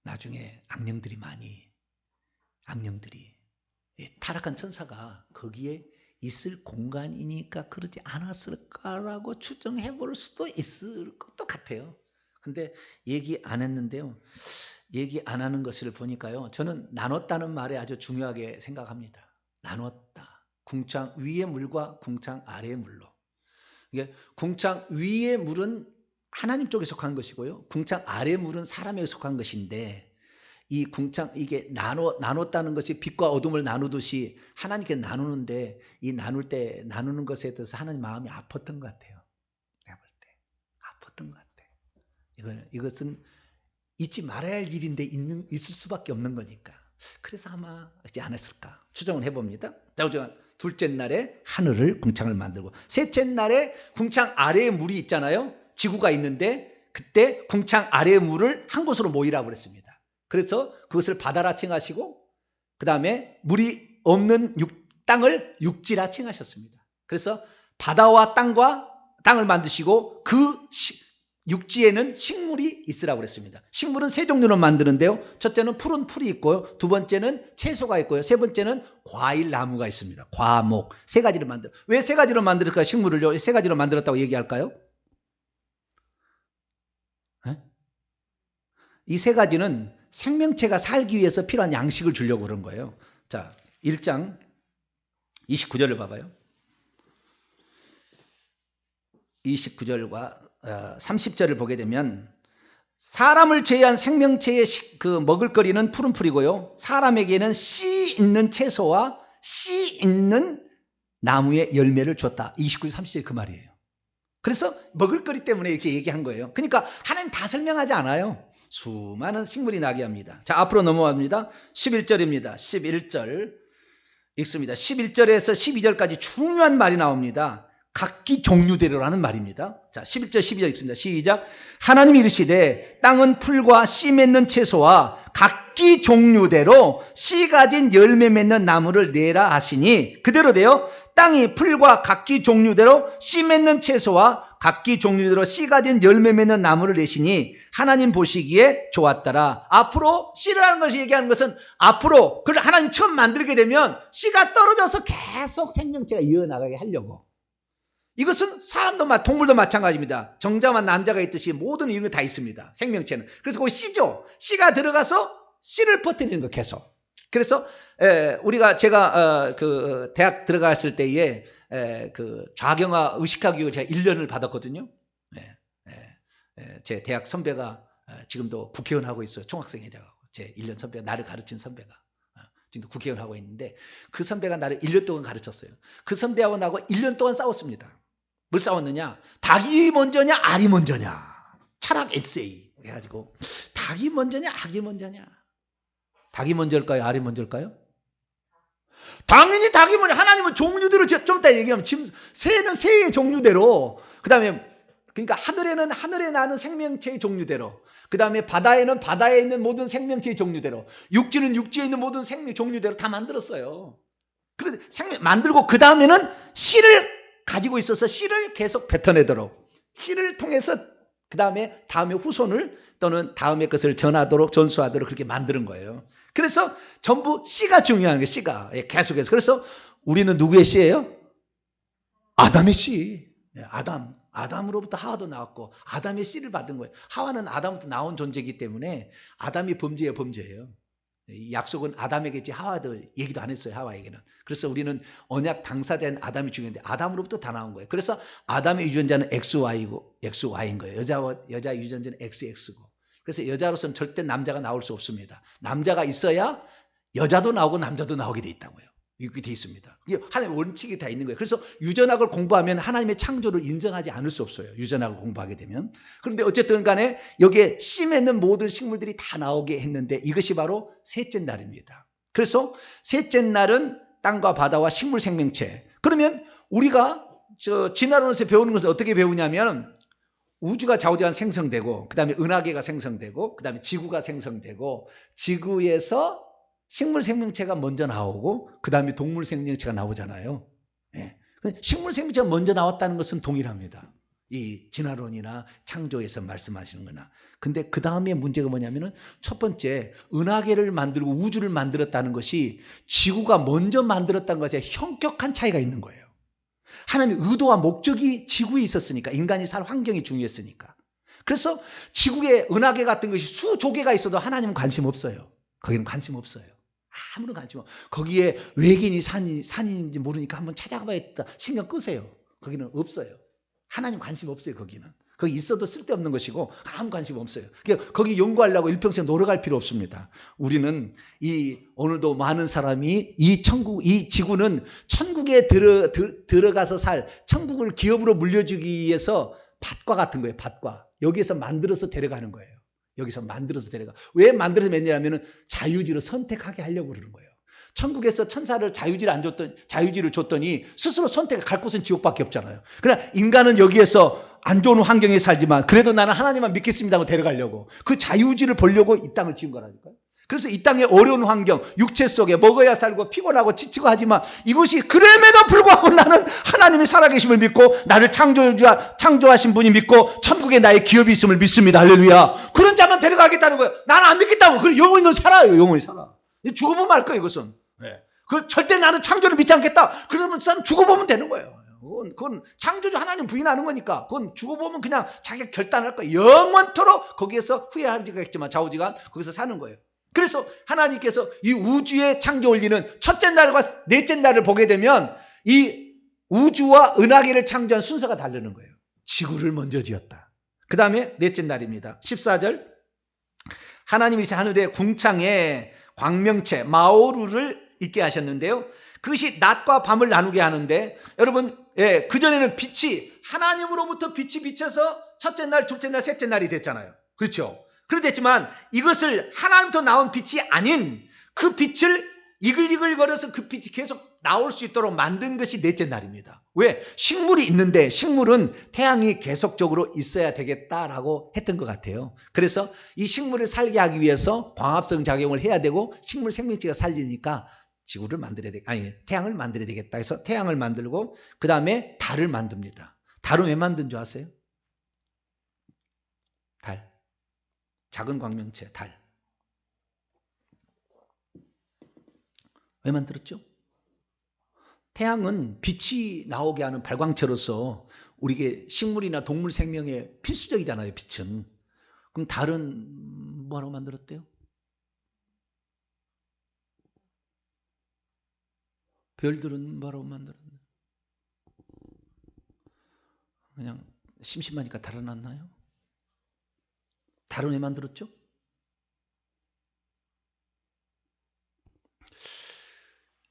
나중에 악령들이 타락한 천사가 거기에 있을 공간이니까 그러지 않았을까라고 추정해 볼 수도 있을 것도 같아요. 근데 얘기 안 했는데요. 얘기 안 하는 것을 보니까요. 저는 나눴다는 말에 아주 중요하게 생각합니다. 나눴다. 궁창 위의 물과 궁창 아래의 물로. 이게 궁창 위의 물은 하나님 쪽에 속한 것이고요. 궁창 아래의 물은 사람에게 속한 것인데 이 궁창 이게 나눴다는 것이 빛과 어둠을 나누듯이 하나님께 나누는데 이 나누는 것에 대해서 하나님 마음이 아팠던 것 같아요. 내가 볼 때 아팠던 것 같아. 이것은 잊지 말아야 할 일인데 있을 수밖에 없는 거니까. 그래서 아마 하지 않았을까 추정을 해봅니다. 자, 둘째 날에 하늘을 궁창을 만들고 셋째 날에 궁창 아래에 물이 있잖아요. 지구가 있는데 그때 궁창 아래의 물을 한 곳으로 모이라고 그랬습니다. 그래서 그것을 바다라 칭하시고 그 다음에 물이 없는 땅을 육지라 칭하셨습니다. 그래서 바다와 땅을 만드시고 그 육지에는 식물이 있으라고 그랬습니다. 식물은 세 종류로 만드는데요. 첫째는 푸른 풀이 있고요. 두 번째는 채소가 있고요. 세 번째는 과일 나무가 있습니다. 과목. 세 가지를 만들어. 왜 세 가지로 만들었을까요? 식물을요. 세 가지로 만들었다고 얘기할까요? 이 세 가지는 생명체가 살기 위해서 필요한 양식을 주려고 그런 거예요. 자, 1장 29절을 봐봐요. 29절과 30절을 보게 되면 사람을 제외한 생명체의 그 먹을거리는 푸른 풀이고요. 사람에게는 씨 있는 채소와 씨 있는 나무의 열매를 줬다. 29, 30절 그 말이에요. 그래서 먹을거리 때문에 이렇게 얘기한 거예요. 그러니까 하나님 다 설명하지 않아요. 수많은 식물이 나게 합니다. 자, 앞으로 넘어갑니다. 11절입니다. 11절 읽습니다. 11절에서 12절까지 중요한 말이 나옵니다. 각기 종류대로라는 말입니다. 자, 11절 12절 읽습니다. 시작. 하나님이 이르시되 땅은 풀과 씨 맺는 채소와 각기 종류대로 씨 가진 열매 맺는 나무를 내라 하시니 그대로 되어 땅이 풀과 각기 종류대로 씨 맺는 채소와 각기 종류대로 씨 가진 열매 맺는 나무를 내시니 하나님 보시기에 좋았더라. 앞으로 씨라는 것이 얘기하는 것은 앞으로 그걸 하나님 처음 만들게 되면 씨가 떨어져서 계속 생명체가 이어나가게 하려고. 이것은 사람도 동물도 마찬가지입니다. 정자와 난자가 있듯이 모든 이런 게 다 있습니다. 생명체는. 그래서 거기 씨죠. 씨가 들어가서 씨를 퍼뜨리는 거 계속. 그래서 제가 그 대학 들어갔을 때에 그 좌경화 의식화 교육을 제가 1년을 받았거든요. 제 대학 선배가 지금도 국회의원 하고 있어요. 총학생 회장하고. 제 1년 선배가 나를 가르친 선배가. 지금도 국회의원 하고 있는데 그 선배가 나를 1년 동안 가르쳤어요. 그 선배하고 나하고 1년 동안 싸웠습니다. 뭘 싸웠느냐? 닭이 먼저냐 알이 먼저냐. 철학 에세이 해가지고 닭이 먼저냐 알이 먼저냐. 닭이 먼저일까요? 알이 먼저일까요? 당연히 닭이 먼저. 하나님은 종류대로 좀 이따 얘기하면 지금 새는 새의 종류대로 그 다음에 그러니까 하늘에는 하늘에 나는 생명체의 종류대로 그 다음에 바다에는 바다에 있는 모든 생명체의 종류대로 육지는 육지에 있는 모든 생명 종류대로 다 만들었어요. 그런데 만들고 그 다음에는 씨를 가지고 있어서 씨를 계속 뱉어내도록 씨를 통해서 그 다음에 후손을 또는 다음에 것을 전수하도록 그렇게 만드는 거예요. 그래서 전부 씨가 중요한 거예요. 씨가 계속해서. 그래서 우리는 누구의 씨예요? 아담의 씨. 아담으로부터 하와도 나왔고 아담의 씨를 받은 거예요. 하와는 아담부터 나온 존재이기 때문에 아담이 범죄예요. 이 약속은 아담에게지 하와도 얘기도 안 했어요. 하와에게는. 그래서 우리는 언약 당사자인 아담이 중요한데 아담으로부터 다 나온 거예요. 그래서 아담의 유전자는 XY인 거예요. 여자 유전자는 XX고. 그래서 여자로서는 절대 남자가 나올 수 없습니다. 남자가 있어야 여자도 나오고 남자도 나오게 돼 있다고요. 이렇게 돼 있습니다. 이게 하나님의 원칙이 다 있는 거예요. 그래서 유전학을 공부하면 하나님의 창조를 인정하지 않을 수 없어요. 유전학을 공부하게 되면. 그런데 어쨌든 간에 여기에 씨 맺는 모든 식물들이 다 나오게 했는데 이것이 바로 셋째 날입니다. 그래서 셋째 날은 땅과 바다와 식물 생명체. 그러면 우리가 진화론에서 배우는 것은 어떻게 배우냐면 우주가 좌우지간 생성되고 그 다음에 은하계가 생성되고 그 다음에 지구가 생성되고 지구에서 식물 생명체가 먼저 나오고 그 다음에 동물 생명체가 나오잖아요. 식물 생명체가 먼저 나왔다는 것은 동일합니다. 이 진화론이나 창조에서 말씀하시는 거나. 근데 그 다음에 문제가 뭐냐면은 첫 번째 은하계를 만들고 우주를 만들었다는 것이 지구가 먼저 만들었다는 것에 현격한 차이가 있는 거예요. 하나님의 의도와 목적이 지구에 있었으니까 인간이 살 환경이 중요했으니까. 그래서 지구에 은하계 같은 것이 수조개가 있어도 하나님은 관심 없어요. 거기는 관심 없어요. 아무런 관심 없어요. 거기에 외계인이 산인지 모르니까 한번 찾아가봐야겠다. 신경 끄세요. 거기는 없어요. 하나님 관심 없어요. 거기는. 거기 있어도 쓸데없는 것이고 아무 관심 없어요. 그러니까 거기 연구하려고 일평생 노력할 필요 없습니다. 우리는 오늘도 많은 사람이 이 지구는 천국에 들어가서 천국을 기업으로 물려주기 위해서 밭과 같은 거예요. 밭과. 여기에서 만들어서 데려가는 거예요. 여기서 만들어서 데려가. 왜 만들어서 맺냐면은 자유지로 선택하게 하려고 그러는 거예요. 천국에서 천사를 자유지를 줬더니 스스로 선택할 곳은 지옥밖에 없잖아요. 그러나 인간은 여기에서 안 좋은 환경에 살지만 그래도 나는 하나님만 믿겠습니다 하고 데려가려고 그 자유지를 보려고 이 땅을 지은 거라니까요. 그래서 이 땅의 어려운 환경, 육체 속에 먹어야 살고 피곤하고 지치고 하지만 이것이 그럼에도 불구하고 나는 하나님이 살아계심을 믿고 나를 창조하신 분이 믿고 천국에 나의 기업이 있음을 믿습니다. 할렐루야. 그런 자만 데려가겠다는 거예요. 나는 안 믿겠다고. 그럼 영원히 너 살아요. 영원히 살아. 죽어보면 알 거예요. 이것은. 네. 절대 나는 창조를 믿지 않겠다. 그러면 사람 죽어보면 되는 거예요. 그건 창조주 하나님 부인하는 거니까 그건 죽어보면 그냥 자기가 결단할 거예요. 영원토록 거기에서 후회하겠지만 좌우지간 거기서 사는 거예요. 그래서 하나님께서 이 우주의 창조 원리는 첫째 날과 넷째 날을 보게 되면 이 우주와 은하계를 창조한 순서가 다르는 거예요. 지구를 먼저 지었다. 그 다음에 넷째 날입니다. 14절 하나님이 하늘에 궁창에 광명체 마오루를 있게 하셨는데요. 그것이 낮과 밤을 나누게 하는데 여러분 그전에는 빛이 하나님으로부터 빛이 비쳐서 첫째 날, 둘째 날, 셋째 날이 됐잖아요. 그렇죠? 그렇겠지만 이것을 하나님부터 나온 빛이 아닌 그 빛을 이글이글거려서 그 빛이 계속 나올 수 있도록 만든 것이 넷째 날입니다. 왜? 식물이 있는데 식물은 태양이 계속적으로 있어야 되겠다라고 했던 것 같아요. 그래서 이 식물을 살게 하기 위해서 광합성 작용을 해야 되고 식물 생명체가 살리니까 지구를 만들어야 태양을 만들어야 되겠다 해서 태양을 만들고 그 다음에 달을 만듭니다. 달은 왜 만든 줄 아세요? 달. 작은 광명체, 달. 왜 만들었죠? 태양은 빛이 나오게 하는 발광체로서 우리에게 식물이나 동물 생명에 필수적이잖아요, 빛은. 그럼 달은 뭐하러 만들었대요? 별들은 뭐하러 만들었나요? 그냥 심심하니까 달아났나요? 달은 왜 만들었죠?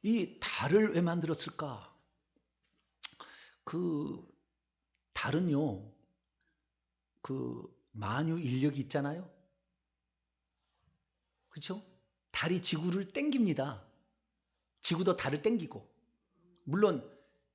이 달을 왜 만들었을까? 그 달은요, 그 만유 인력이 있잖아요. 그렇죠? 달이 지구를 땡깁니다. 지구도 달을 땡기고. 물론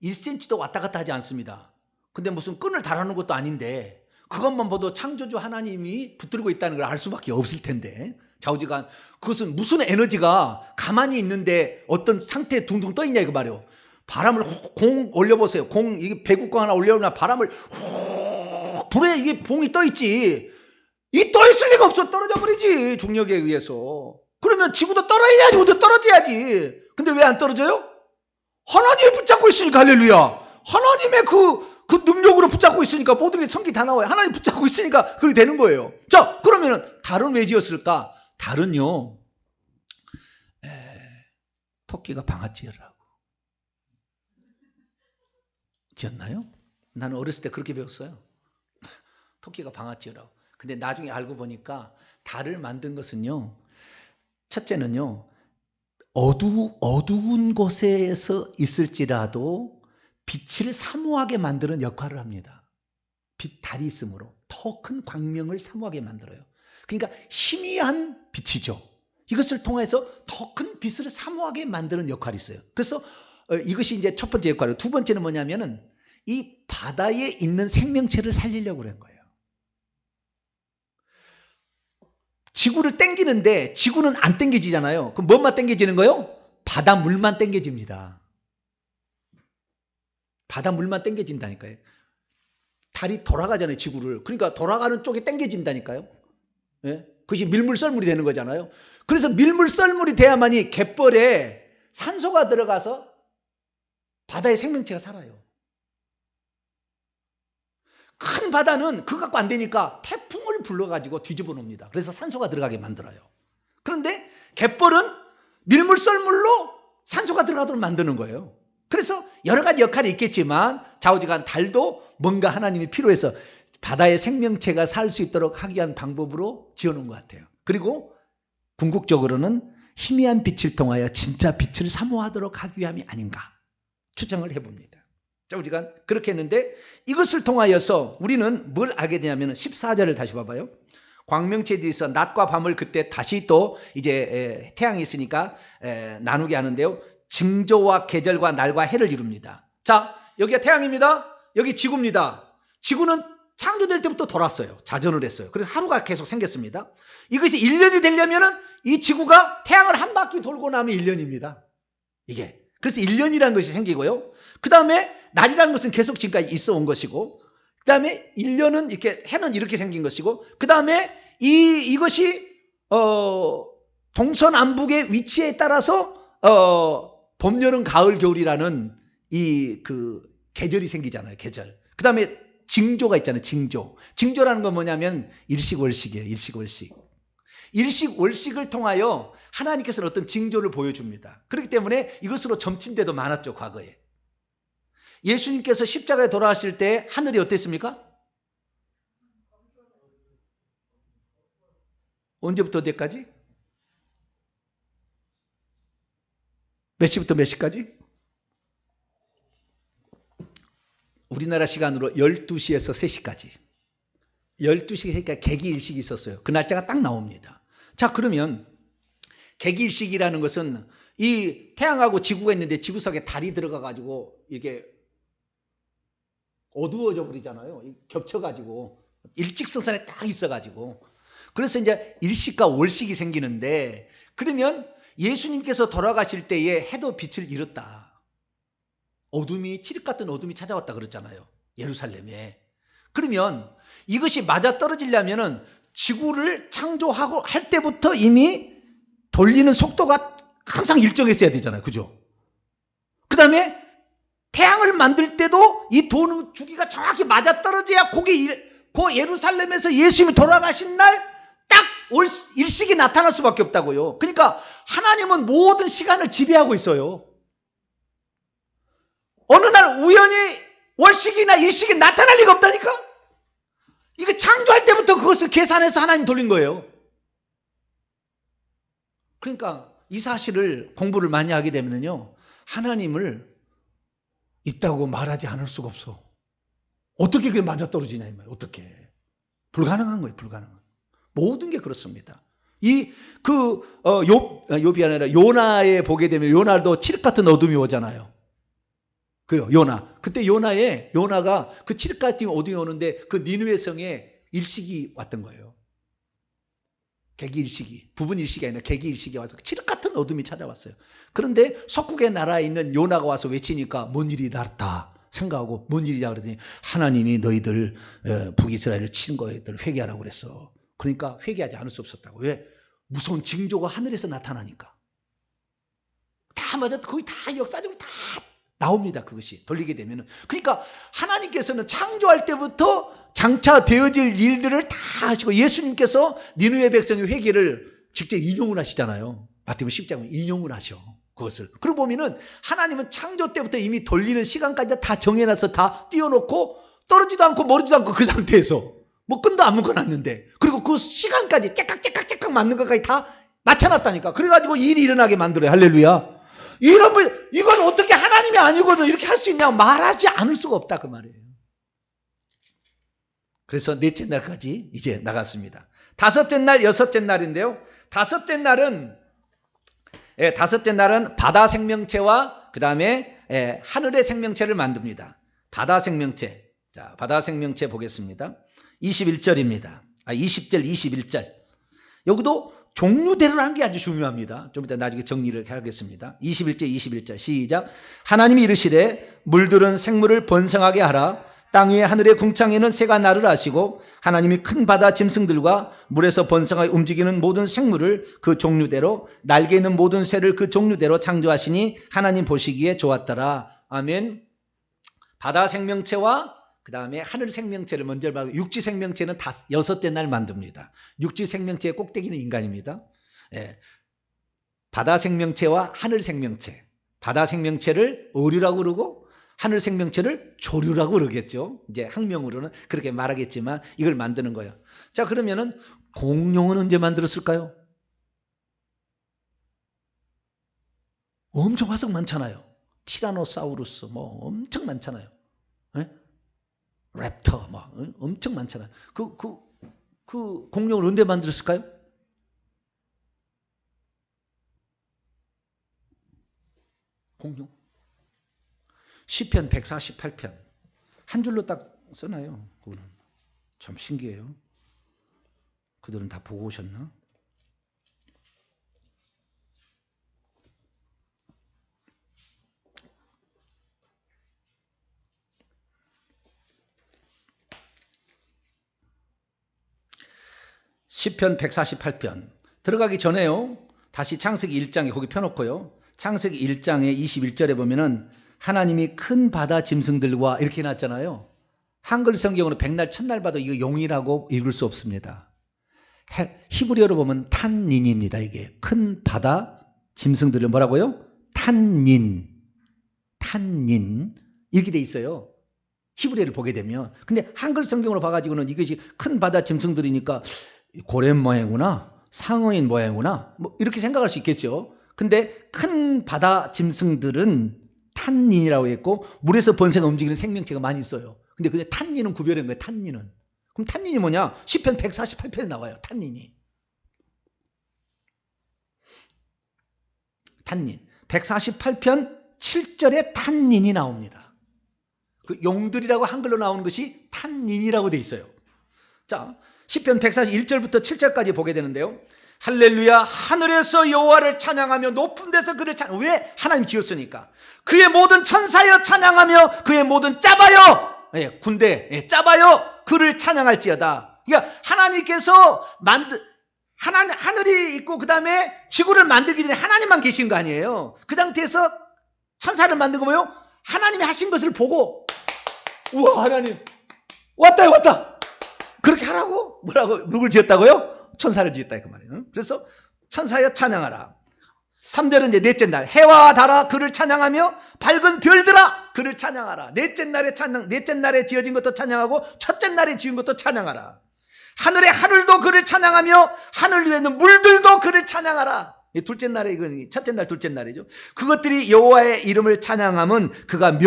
1cm도 왔다 갔다 하지 않습니다. 근데 무슨 끈을 달아놓은 것도 아닌데 그것만 봐도 창조주 하나님이 붙들고 있다는 걸 알 수밖에 없을 텐데 좌우지간 그것은 무슨 에너지가 가만히 있는데 어떤 상태에 둥둥 떠 있냐 이거 말이에요. 바람을 공 올려보세요. 이게 배구공 하나 올려놓으면 바람을 훅 불에 이게 봉이 떠 있지. 이 떠 있을 리가 없어. 떨어져 버리지 중력에 의해서. 그러면 지구도 떨어져야지. 우도 떨어져야지. 근데 왜 안 떨어져요? 하나님이 붙잡고 있으니까. 할렐루야. 하나님의 그 능력으로 붙잡고 있으니까 모든 게 성기 다 나와요. 하나님 붙잡고 있으니까 그렇게 되는 거예요. 자, 그러면은 달은 왜 지었을까? 달은요, 토끼가 방아찌으라고 지었나요? 나는 어렸을 때 그렇게 배웠어요. 토끼가 방아찌으라고. 근데 나중에 알고 보니까 달을 만든 것은요, 첫째는요, 어두운 곳에서 있을지라도 빛을 사모하게 만드는 역할을 합니다. 달이 있으므로 더 큰 광명을 사모하게 만들어요. 그러니까 희미한 빛이죠. 이것을 통해서 더 큰 빛을 사모하게 만드는 역할이 있어요. 그래서 이것이 이제 첫 번째 역할이고 두 번째는 뭐냐면은 이 바다에 있는 생명체를 살리려고 그런 거예요. 지구를 땡기는데 지구는 안 땡겨지잖아요. 그럼 뭐만 땡겨지는 거예요? 바닷물만 땡겨집니다. 바닷물만 땡겨진다니까요. 달이 돌아가잖아요, 지구를. 그러니까 돌아가는 쪽에 땡겨진다니까요. 예? 그것이 밀물썰물이 되는 거잖아요. 그래서 밀물썰물이 돼야만이 갯벌에 산소가 들어가서 바다의 생명체가 살아요. 큰 바다는 그거 갖고 안 되니까 태풍을 불러가지고 뒤집어 놓습니다. 그래서 산소가 들어가게 만들어요. 그런데 갯벌은 밀물썰물로 산소가 들어가도록 만드는 거예요. 그래서 여러 가지 역할이 있겠지만 좌우지간 달도 뭔가 하나님이 필요해서 바다의 생명체가 살 수 있도록 하기 위한 방법으로 지어놓은 것 같아요. 그리고 궁극적으로는 희미한 빛을 통하여 진짜 빛을 사모하도록 하기 위함이 아닌가 추정을 해봅니다. 좌우지간 그렇게 했는데 이것을 통하여서 우리는 뭘 알게 되냐면 14절을 다시 봐봐요. 광명체에 있어 낮과 밤을 그때 다시 또 이제 태양이 있으니까 나누게 하는데요. 징조와 계절과 날과 해를 이룹니다. 자, 여기가 태양입니다. 여기 지구입니다. 지구는 창조될 때부터 돌았어요. 자전을 했어요. 그래서 하루가 계속 생겼습니다. 이것이 1년이 되려면은 이 지구가 태양을 한 바퀴 돌고 나면 1년입니다. 이게. 그래서 1년이라는 것이 생기고요. 그 다음에 날이라는 것은 계속 지금까지 있어 온 것이고, 그 다음에 1년은 이렇게, 해는 이렇게 생긴 것이고, 그 다음에 이것이, 동서남북의 위치에 따라서, 봄, 여름, 가을, 겨울이라는 계절이 생기잖아요. 계절. 그 다음에 징조가 있잖아요. 징조. 징조라는 건 뭐냐면 일식월식이에요. 일식월식. 일식월식을 통하여 하나님께서는 어떤 징조를 보여줍니다. 그렇기 때문에 이것으로 점친 데도 많았죠. 과거에. 예수님께서 십자가에 돌아가실 때 하늘이 어땠습니까? 언제부터 어디까지? 몇 시부터 몇 시까지? 우리나라 시간으로 12시에서 3시까지. 12시니까 개기일식이 있었어요. 그 날짜가 딱 나옵니다. 자, 그러면 개기일식이라는 것은 이 태양하고 지구가 있는데 지구 속에 달이 들어가가지고 이게 어두워져 버리잖아요. 겹쳐가지고 일직선상에 딱 있어가지고. 그래서 이제 일식과 월식이 생기는데, 그러면 예수님께서 돌아가실 때에 해도 빛을 잃었다. 어둠이, 칠흑 같은 어둠이 찾아왔다 그랬잖아요. 예루살렘에. 그러면 이것이 맞아떨어지려면은 지구를 창조하고 할 때부터 이미 돌리는 속도가 항상 일정했어야 되잖아요. 그죠? 그 다음에 태양을 만들 때도 이 도는 주기가 정확히 맞아떨어져야 그 예루살렘에서 예수님이 돌아가신 날 딱 일식이 나타날 수밖에 없다고요. 그러니까 하나님은 모든 시간을 지배하고 있어요. 어느 날 우연히 월식이나 일식이 나타날 리가 없다니까? 이거 창조할 때부터 그것을 계산해서 하나님 돌린 거예요. 그러니까 이 사실을 공부를 많이 하게 되면요, 하나님을 있다고 말하지 않을 수가 없어. 어떻게 그게 맞아떨어지냐 이 말이에요. 어떻게. 불가능한 거예요. 불가능한. 모든 게 그렇습니다. 욥이 아니라 요나에 보게 되면 요나도 칠흑 같은 어둠이 오잖아요. 그요, 요나. 그때 요나가 그 칠흑 같은 어둠이 오는데 그 니느웨 성에 일식이 왔던 거예요. 개기일식이. 부분일식이 아니라 개기일식이 와서 칠흑 같은 어둠이 찾아왔어요. 그런데 석국의 나라에 있는 요나가 와서 외치니까 뭔 일이 났다 생각하고, 뭔 일이냐 그러더니 하나님이 너희들 북이스라엘을 친 거에들 회개하라고 그랬어. 그러니까 회개하지 않을 수 없었다고. 왜? 무서운 징조가 하늘에서 나타나니까. 다 맞아. 거의 다 역사적으로 다 나옵니다. 그것이 돌리게 되면은. 그러니까 하나님께서는 창조할 때부터 장차 되어질 일들을 다 하시고, 예수님께서 니느웨 백성의 회개를 직접 인용을 하시잖아요. 마태복음 10장은 인용을 하셔. 그것을. 그러고 보면은 하나님은 창조 때부터 이미 돌리는 시간까지 다 정해놔서 다 띄워놓고, 떨어지도 않고 머리지도 않고 그 상태에서 뭐 끈도 안 묶어놨는데, 그리고 그 시간까지 째깍째깍째깍 맞는 것까지 다 맞춰놨다니까. 그래가지고 일이 일어나게 만들어요. 할렐루야. 이건 어떻게 하나님이 아니고도 이렇게 할 수 있냐고 말하지 않을 수가 없다 그 말이에요. 그래서 넷째 날까지 이제 나갔습니다. 다섯째 날, 여섯째 날인데요. 다섯째 날은 바다 생명체와 그 다음에 하늘의 생명체를 만듭니다. 바다 생명체. 자, 바다 생명체 보겠습니다. 21절입니다. 20절, 21절. 여기도 종류대로라는 게 아주 중요합니다. 좀 이따 나중에 정리를 하겠습니다. 21절, 21절 시작. 하나님이 이르시되 물들은 생물을 번성하게 하라. 땅 위에 하늘의 궁창에는 새가 날을 하시고, 하나님이 큰 바다 짐승들과 물에서 번성하게 움직이는 모든 생물을 그 종류대로, 날개 있는 모든 새를 그 종류대로 창조하시니 하나님 보시기에 좋았더라. 아멘. 바다 생명체와 그 다음에 하늘 생명체를 먼저 말하고, 육지 생명체는 여섯째 날 만듭니다. 육지 생명체의 꼭대기는 인간입니다. 바다 생명체와 하늘 생명체. 바다 생명체를 어류라고 그러고, 하늘 생명체를 조류라고 그러겠죠. 이제 학명으로는 그렇게 말하겠지만 이걸 만드는 거예요. 자, 그러면은 공룡은 언제 만들었을까요? 엄청 화석 많잖아요. 티라노사우루스 뭐 엄청 많잖아요. 랩터 뭐 엄청 많잖아요. 그 공룡을 언제 만들었을까요? 공룡. 시편 148편. 한 줄로 딱 써놔요. 그거는. 참 신기해요. 그들은 다 보고 오셨나? 시편 148편. 들어가기 전에요. 다시 창세기 1장에 거기 펴놓고요. 창세기 1장의 21절에 보면은 하나님이 큰 바다 짐승들과 이렇게 해놨잖아요. 한글 성경으로 백날 첫날 봐도 이거 용이라고 읽을 수 없습니다. 히브리어로 보면 탄닌입니다. 이게 큰 바다 짐승들을 뭐라고요? 탄닌 이렇게 돼 있어요. 히브리어를 보게 되면. 근데 한글 성경으로 봐가지고는 이것이 큰 바다 짐승들이니까 고래 모양이구나, 상어인 모양이구나, 뭐 이렇게 생각할 수 있겠죠. 근데 큰 바다 짐승들은 탄닌이라고 했고 물에서 번새가 움직이는 생명체가 많이 있어요. 근데 그냥 탄닌은 구별한 거예요. 탄닌은. 그럼 탄닌이 뭐냐? 시편 148편에 나와요. 탄닌이. 탄닌. 148편 7절에 탄닌이 나옵니다. 그 용들이라고 한글로 나오는 것이 탄닌이라고 돼 있어요. 자, 시편 141절부터 7절까지 보게 되는데요. 할렐루야, 하늘에서 여호와를 찬양하며 높은 데서 그를 왜? 하나님 지었으니까. 그의 모든 천사여 찬양하며 그의 모든 짜봐요. 군대 짜봐요. 그를 찬양할지어다. 그러니까 하나님께서 하늘이 있고 그 다음에 지구를 만들기 전에 하나님만 계신 거 아니에요. 그 상태에서 천사를 만든 거 뭐예요? 하나님이 하신 것을 보고 우와, 하나님 왔다. 그렇게 하라고? 뭐라고? 누굴 지었다고요? 천사를 지었다 그 말이에요. 그래서 천사여 찬양하라. 3절은 이제 넷째 날 해와 달아 그를 찬양하며 밝은 별들아 그를 찬양하라. 넷째 날에 지어진 것도 찬양하고 첫째 날에 지은 것도 찬양하라. 하늘의 하늘도 그를 찬양하며 하늘 위에 있는 물들도 그를 찬양하라. 둘째 날에 이건 첫째 날 둘째 날이죠. 그것들이 여호와의 이름을 찬양함은 그가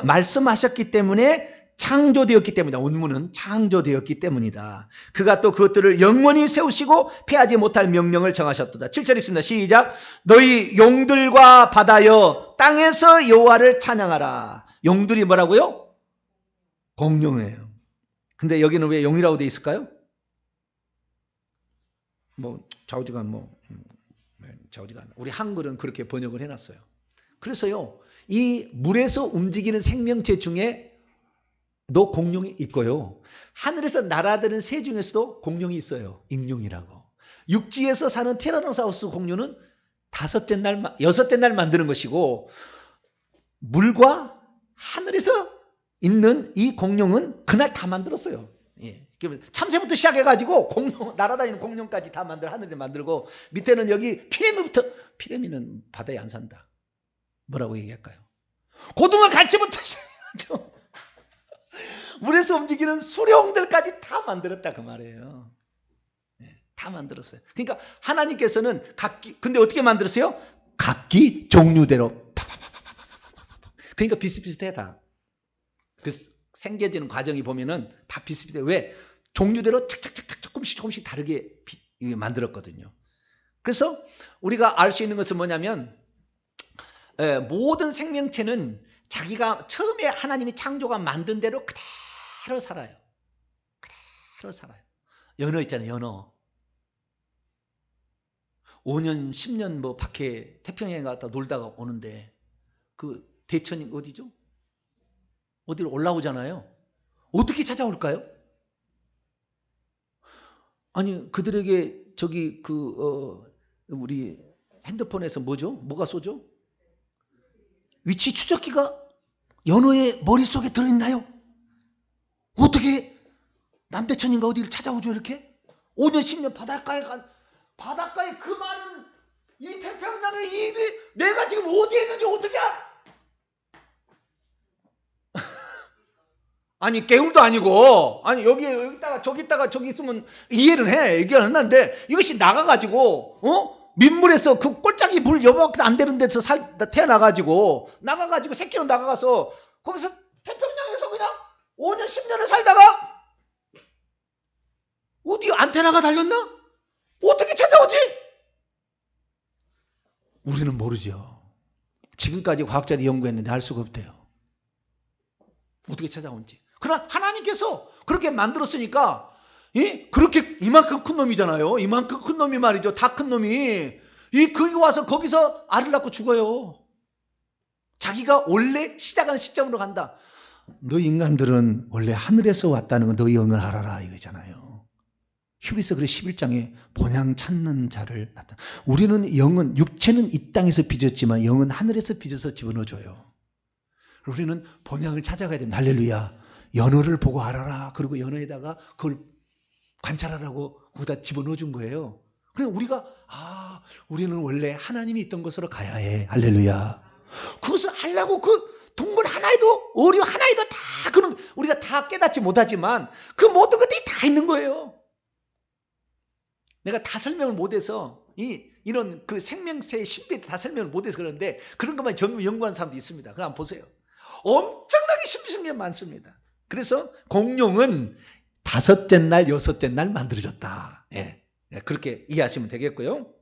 말씀하셨기 때문에 창조되었기 때문이다. 원문은 창조되었기 때문이다. 그가 또 그것들을 영원히 세우시고 패하지 못할 명령을 정하셨도다. 7절 읽습니다. 시작. 너희 용들과 바다여 땅에서 여호와를 찬양하라. 용들이 뭐라고요? 공룡이에요. 근데 여기는 왜 용이라고 돼 있을까요? 좌우지간 우리 한글은 그렇게 번역을 해놨어요. 그래서요, 이 물에서 움직이는 생명체 중에 너 공룡이 있고요. 하늘에서 날아드는 새 중에서도 공룡이 있어요. 익룡이라고. 육지에서 사는 티라노사우루스 공룡은 여섯째 날 만드는 것이고 물과 하늘에서 있는 이 공룡은 그날 다 만들었어요. 예. 참새부터 시작해가지고 날아다니는 공룡까지 다 하늘에 만들고 밑에는 여기 피레미는 바다에 안 산다. 뭐라고 얘기할까요? 고등어 갈치부터 시작해가지고 물에서 움직이는 수룡들까지 다 만들었다 그 말이에요. 네, 다 만들었어요. 그러니까 하나님께서는 근데 어떻게 만들었어요? 각기 종류대로 그러니까 비슷비슷해 다. 그 생겨지는 과정이 보면은 다 비슷비슷해. 왜? 종류대로 착착착착 조금씩 다르게 만들었거든요. 그래서 우리가 알 수 있는 것은 뭐냐면 모든 생명체는 자기가 처음에 하나님이 창조가 만든 대로 그대로 살아요. 그대로 살아요. 연어 있잖아요. 연어. 5년 10년 밖에 태평양에 갔다 놀다가 오는데 그 대천이 어디죠? 어디로 올라오잖아요. 어떻게 찾아올까요? 아니 그들에게 우리 핸드폰에서 뭐가 쏘죠? 위치 추적기가 연어의 머릿속에 들어있나요? 어떻게 남대천인가 어디를 찾아오죠 이렇게? 5년 10년 바닷가에 그 많은 이 태평양의 내가 지금 어디에 있는지 어떻게 알아? 아니 개울도 아니고 아니 여기다가 저기 있으면 이해를 해. 얘기를 했는데 이것이 나가가지고 민물에서 그 꼴짝이 물 요만큼 안 되는 데서 태어나가지고 나가가지고 새끼로 나가서 거기서 태평양에서 그냥 5년 10년을 살다가 어디 안테나가 달렸나? 어떻게 찾아오지? 우리는 모르죠. 지금까지 과학자들이 연구했는데 알 수가 없대요. 어떻게 찾아온지. 그러나 하나님께서 그렇게 만들었으니까 그렇게 이만큼 큰 놈이잖아요. 이만큼 큰 놈이 말이죠. 다 큰 놈이 거기 와서 거기서 알을 낳고 죽어요. 자기가 원래 시작하는 시점으로 간다. 너 인간들은 원래 하늘에서 왔다는 건 너희 영을 알아라 이거잖아요. 히브리서 그래 11장에 본향 찾는 자를 나타내. 우리는 영은 육체는 이 땅에서 빚었지만 영은 하늘에서 빚어서 집어넣어줘요. 우리는 본향을 찾아가야 됩니다. 할렐루야. 연어를 보고 알아라. 그리고 연어에다가 그걸 관찰하라고 거기다 집어넣어준 거예요. 그냥 우리가 우리는 원래 하나님이 있던 곳으로 가야 해. 할렐루야. 그것을 하려고 그 동물 하나에도 어류 하나에도 다 그런 우리가 다 깨닫지 못하지만 그 모든 것들이 다 있는 거예요. 내가 다 설명을 못해서 이런 그 생명체의 신비에 다 설명을 못해서 그러는데 그런 것만 전문 연구한 사람도 있습니다. 그럼 한번 보세요. 엄청나게 신비성이 많습니다. 그래서 공룡은 5째 날, 6째 날 만들어졌다. 예, 그렇게 이해하시면 되겠고요.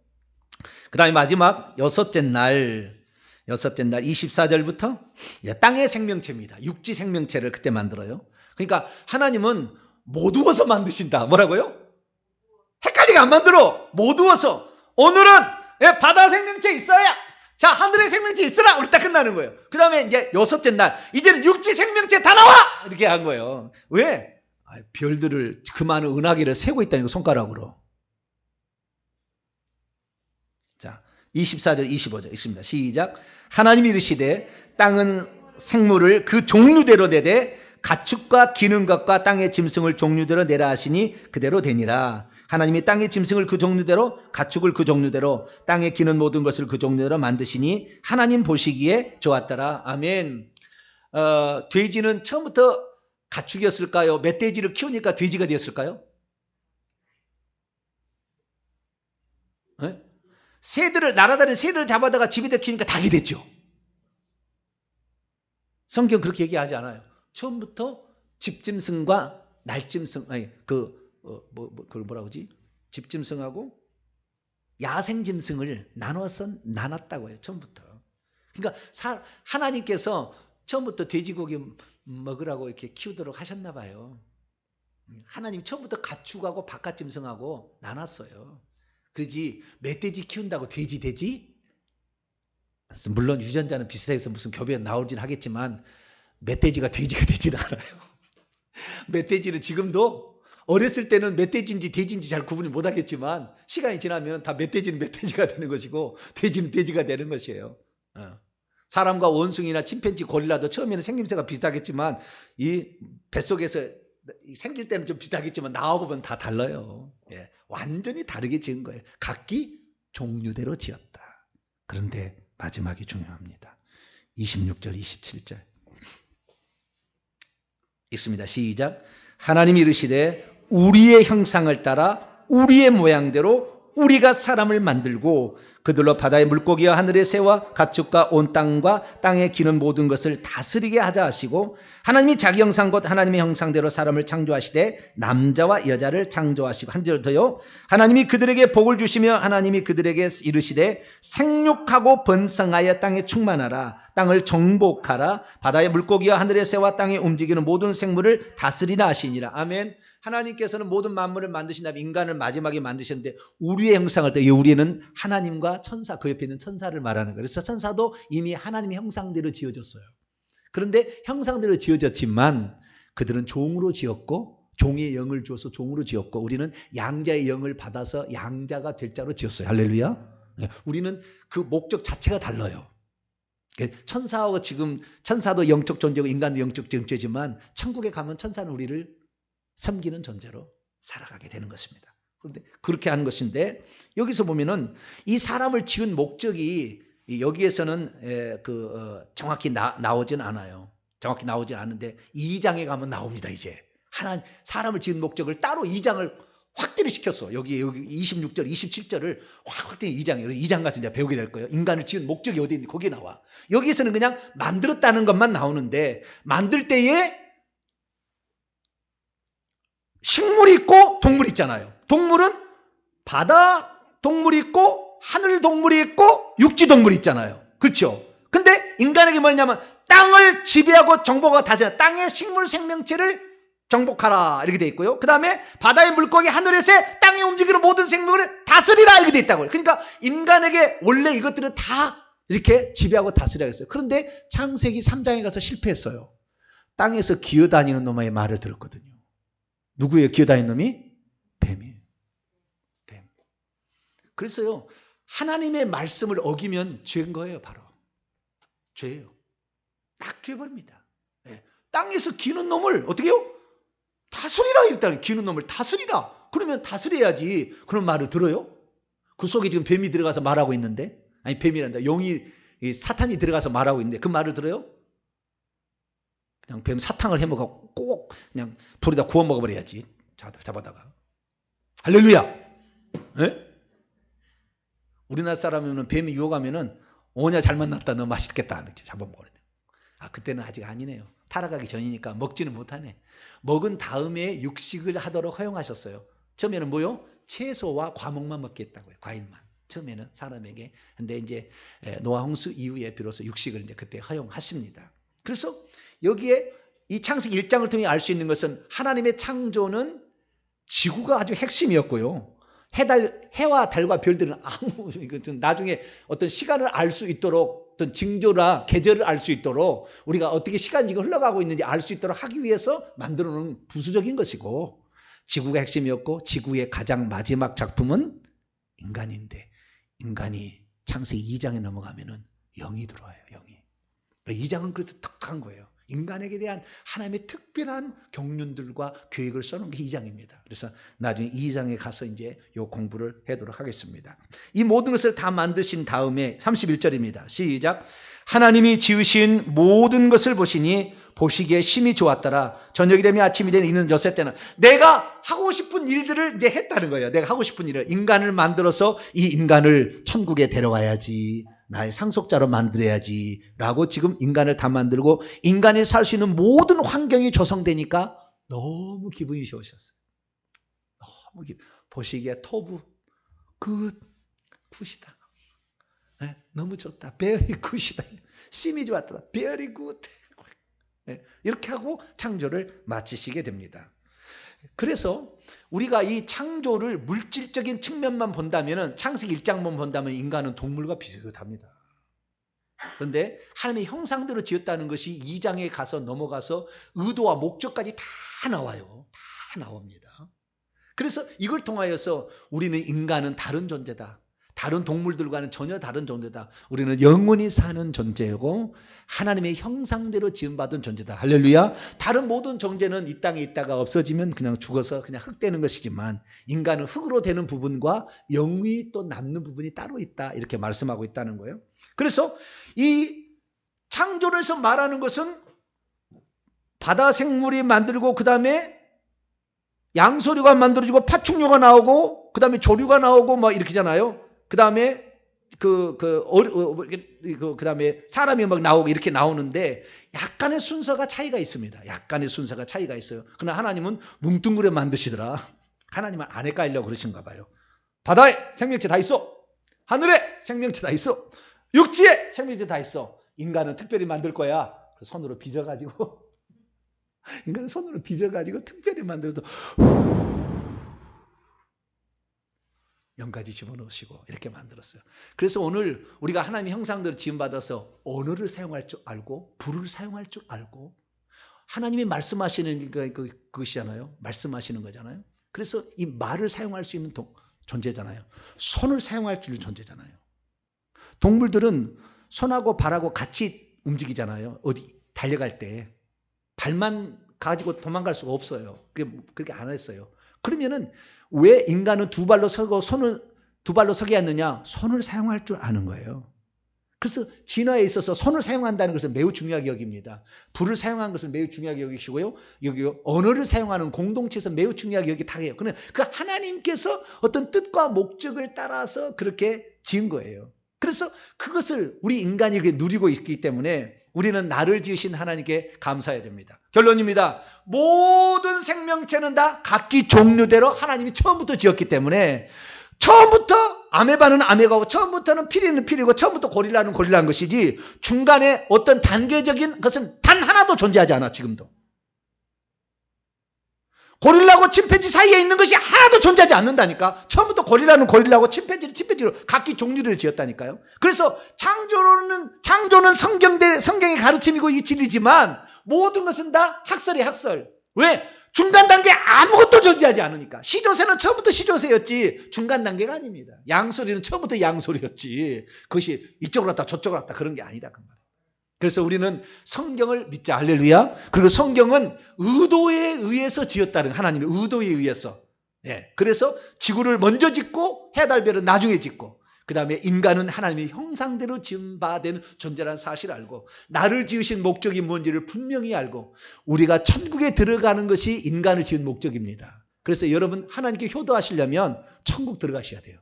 그 다음에 마지막 6째 날 24절부터 땅의 생명체입니다. 육지 생명체를 그때 만들어요. 그러니까 하나님은 못 우어서 만드신다. 뭐라고요? 헷갈리게 안 만들어. 못 우어서. 오늘은 바다 생명체 있어야. 자, 하늘의 생명체 있으라. 우리 딱 끝나는 거예요. 그 다음에 이제 6째 날. 이제는 육지 생명체 다 나와! 이렇게 한 거예요. 왜? 별들을 그 많은 은하계를 세고 있다는 거 손가락으로. 자, 24절 25절 있습니다. 시작. 하나님이 이르시되 땅은 생물을 그 종류대로 내되 가축과 기는 것과 땅의 짐승을 종류대로 내라 하시니 그대로 되니라. 하나님이 땅의 짐승을 그 종류대로 가축을 그 종류대로 땅에 기는 모든 것을 그 종류대로 만드시니 하나님 보시기에 좋았더라. 아멘. 돼지는 처음부터 가축이었을까요? 멧돼지를 키우니까 돼지가 되었을까요? 새들을 날아다니는 새들을 잡아다가 집에다 키우니까 닭이 됐죠. 성경 그렇게 얘기하지 않아요. 처음부터 집짐승과 날짐승, 그걸 뭐라고 하지? 집짐승하고 야생짐승을 나눴다고 해요. 처음부터. 그러니까 하나님께서 처음부터 돼지고기 먹으라고 이렇게 키우도록 하셨나 봐요. 하나님 처음부터 가축하고 바깥짐승하고 나눴어요. 그러지 멧돼지 키운다고 돼지 되지? 물론 유전자는 비슷해서 무슨 교배가 나오진 하겠지만 멧돼지가 돼지가 되지는 않아요. 멧돼지는 지금도 어렸을 때는 멧돼지인지 돼지인지 잘 구분이 못하겠지만 시간이 지나면 다 멧돼지는 멧돼지가 되는 것이고 돼지는 돼지가 되는 것이에요. 사람과 원숭이나 침팬지, 고릴라도 처음에는 생김새가 비슷하겠지만 이 뱃속에서 생길 때는 좀 비슷하겠지만 나와보면 다 달라요. 완전히 다르게 지은 거예요. 각기 종류대로 지었다. 그런데 마지막이 중요합니다. 26절 27절 있습니다. 시작. 하나님이 이르시되 우리의 형상을 따라 우리의 모양대로 우리가 사람을 만들고 그들로 바다의 물고기와 하늘의 새와 가축과 온 땅과 땅에 기는 모든 것을 다스리게 하자 하시고 하나님이 자기 형상 곧 하나님의 형상대로 사람을 창조하시되 남자와 여자를 창조하시고 한 절 더요. 하나님이 그들에게 복을 주시며 하나님이 그들에게 이르시되 생육하고 번성하여 땅에 충만하라. 땅을 정복하라. 바다의 물고기와 하늘의 새와 땅에 움직이는 모든 생물을 다스리라 하시니라. 아멘. 하나님께서는 모든 만물을 만드신 다음에 인간을 마지막에 만드셨는데 우리의 형상을 때 우리는 하나님과 천사, 그 옆에 있는 천사를 말하는 거예요. 그래서 천사도 이미 하나님의 형상대로 지어졌어요. 그런데 형상대로 지어졌지만 그들은 종으로 지었고 종의 영을 주어서 종으로 지었고 우리는 양자의 영을 받아서 양자가 될 자로 지었어요. 할렐루야. 우리는 그 목적 자체가 달라요. 천사하고 지금 천사도 영적 존재고 인간도 영적 존재지만 천국에 가면 천사는 우리를 섬기는 존재로 살아가게 되는 것입니다. 그런데 그렇게 하는 것인데 여기서 보면은 이 사람을 지은 목적이 여기에서는 정확히 나오진 않아요. 정확히 나오진 않는데 2장에 가면 나옵니다. 이제 하나님 사람을 지은 목적을 따로 2장을 확대를 시켰어. 여기 26절, 27절을 확대해 2장이에요. 2장 가서 이제 배우게 될 거예요. 인간을 지은 목적이 어디 있는지 거기에 나와. 여기에서는 그냥 만들었다는 것만 나오는데 만들 때에 식물이 있고 동물이 있잖아요. 동물은 바다 동물이 있고 하늘 동물이 있고 육지 동물이 있잖아요. 그렇죠? 근데 인간에게 뭐냐면 땅을 지배하고 정복하고 다스려 땅의 식물 생명체를 정복하라 이렇게 돼 있고요. 그 다음에 바다의 물고기 하늘의 새 땅에 움직이는 모든 생명을 다스리라 이렇게 돼 있다고요. 그러니까 인간에게 원래 이것들은 다 이렇게 지배하고 다스리라 했어요. 그런데 창세기 3장에 가서 실패했어요. 땅에서 기어다니는 놈의 말을 들었거든요. 누구예요? 기어다니는 놈이? 뱀이에요. 뱀. 그래서요. 하나님의 말씀을 어기면 죄인 거예요. 바로. 죄예요. 딱 죄버립니다. 네. 땅에서 기는 놈을 어떻게 해요? 다스리라 이랬다는 기는 놈을 다스리라. 그러면 다스려야지. 그런 말을 들어요? 그 속에 지금 뱀이 들어가서 말하고 있는데 아니 뱀이란다. 영이 사탄이 들어가서 말하고 있는데 그 말을 들어요? 그냥 뱀 사탕을 해먹어 꼭 그냥 불에다 구워 먹어버려야지. 잡아다가. 할렐루야. 네? 우리나라 사람이면 뱀이 유혹하면은 오냐 잘 만났다 너 맛있겠다 이렇게 잡아먹어야 돼. 아 그때는 아직 아니네요. 타락하기 전이니까 먹지는 못하네. 먹은 다음에 육식을 하도록 허용하셨어요. 처음에는 뭐요? 채소와 과목만 먹게 했다고요. 과일만. 처음에는 사람에게. 근데 이제 노아 홍수 이후에 비로소 육식을 이제 그때 허용하십니다. 그래서 여기에 이 창세기 1장을 통해 알 수 있는 것은 하나님의 창조는 지구가 아주 핵심이었고요. 해와 달과 별들은 아무 나중에 어떤 시간을 알 수 있도록 어떤 징조나 계절을 알 수 있도록 우리가 어떻게 시간이 흘러가고 있는지 알 수 있도록 하기 위해서 만들어 놓은 부수적인 것이고 지구가 핵심이었고 지구의 가장 마지막 작품은 인간인데 인간이 창세기 2장에 넘어가면은 영이 들어와요. 영이. 2장은 그래서 특한 거예요. 인간에게 대한 하나님의 특별한 경륜들과 계획을 써놓은 게 2장입니다. 그래서 나중에 2장에 가서 이제 요 공부를 하도록 하겠습니다. 이 모든 것을 다 만드신 다음에 31절입니다. 시작. 하나님이 지으신 모든 것을 보시니 보시기에 심히 좋았더라. 저녁이 되면 아침이 되는 이는 여섯 때는 내가 하고 싶은 일들을 이제 했다는 거예요. 내가 하고 싶은 일을 인간을 만들어서 이 인간을 천국에 데려가야지. 나의 상속자로 만들어야지 라고 지금 인간을 다 만들고 인간이 살 수 있는 모든 환경이 조성되니까 너무 기분이 좋으셨어요. 너무 보시기에 토부 굿이다. 네, 너무 좋다. very 굿이다. 심히 좋았다. very good. 네, 이렇게 하고 창조를 마치시게 됩니다. 그래서 우리가 이 창조를 물질적인 측면만 본다면 창세기 1장만 본다면 인간은 동물과 비슷합니다. 그런데 하나님의 형상대로 지었다는 것이 2장에 가서 넘어가서 의도와 목적까지 다 나와요. 다 나옵니다. 그래서 이걸 통하여서 우리는 인간은 다른 존재다. 다른 동물들과는 전혀 다른 존재다. 우리는 영원히 사는 존재고 하나님의 형상대로 지음받은 존재다. 할렐루야. 다른 모든 존재는 이 땅에 있다가 없어지면 그냥 죽어서 그냥 흙 되는 것이지만 인간은 흙으로 되는 부분과 영이 또 남는 부분이 따로 있다. 이렇게 말씀하고 있다는 거예요. 그래서 이 창조를 해서 말하는 것은 바다 생물이 만들고 그 다음에 양서류가 만들어지고 파충류가 나오고 그 다음에 조류가 나오고 뭐 이렇게잖아요. 그 다음에 그 다음에 사람이 막 나오고 이렇게 나오는데 약간의 순서가 차이가 있습니다. 약간의 순서가 차이가 있어요. 그러나 하나님은 뭉뚱그려 만드시더라. 하나님은 안 헷갈리려고 그러신가 봐요. 바다에 생명체 다 있어. 하늘에 생명체 다 있어. 육지에 생명체 다 있어. 인간은 특별히 만들 거야. 손으로 빚어가지고 인간은 손으로 빚어가지고 특별히 만들어도 영까지 집어넣으시고 이렇게 만들었어요. 그래서 오늘 우리가 하나님의 형상대로 지음받아서 언어를 사용할 줄 알고 불을 사용할 줄 알고 하나님이 말씀하시는 그것이잖아요. 말씀하시는 거잖아요. 그래서 이 말을 사용할 수 있는 존재잖아요. 손을 사용할 줄 존재잖아요. 동물들은 손하고 발하고 같이 움직이잖아요. 어디 달려갈 때 발만 가지고 도망갈 수가 없어요. 그렇게 안 했어요. 그러면은 왜 인간은 두 발로 서고 손은 두 발로 서게 했느냐? 손을 사용할 줄 아는 거예요. 그래서 진화에 있어서 손을 사용한다는 것을 매우 중요하게 여깁니다. 불을 사용하는 것을 매우 중요하게 여기시고요. 여기 언어를 사용하는 공동체에서 매우 중요하게 여기 다 해요. 그러나 그 하나님께서 어떤 뜻과 목적을 따라서 그렇게 지은 거예요. 그래서 그것을 우리 인간이 누리고 있기 때문에 우리는 나를 지으신 하나님께 감사해야 됩니다. 결론입니다. 모든 생명체는 다 각기 종류대로 하나님이 처음부터 지었기 때문에 처음부터 아메바는 아메바고 처음부터는 피리는 피리고 처음부터 고릴라는 고릴라인 것이지 중간에 어떤 단계적인 것은 단 하나도 존재하지 않아. 지금도. 고릴라하고 침팬지 사이에 있는 것이 하나도 존재하지 않는다니까. 처음부터 고릴라는 고릴라고 침팬지는 침팬지로 각기 종류를 지었다니까요. 그래서 창조는 성경의 가르침이고 이 진리지만 모든 것은 다 학설이에요. 학설. 왜? 중간 단계 아무것도 존재하지 않으니까. 시조새는 처음부터 시조새였지 중간 단계가 아닙니다. 양소리는 처음부터 양소리였지 그것이 이쪽으로 갔다 저쪽으로 갔다 그런 게 아니다 그 말이에요. 그래서 우리는 성경을 믿자. 할렐루야. 그리고 성경은 의도에 의해서 지었다는 하나님의 의도에 의해서. 예. 그래서 지구를 먼저 짓고 해달별은 나중에 짓고 그 다음에 인간은 하나님의 형상대로 지은 바 된 존재라는 사실을 알고 나를 지으신 목적이 뭔지를 분명히 알고 우리가 천국에 들어가는 것이 인간을 지은 목적입니다. 그래서 여러분 하나님께 효도하시려면 천국 들어가셔야 돼요.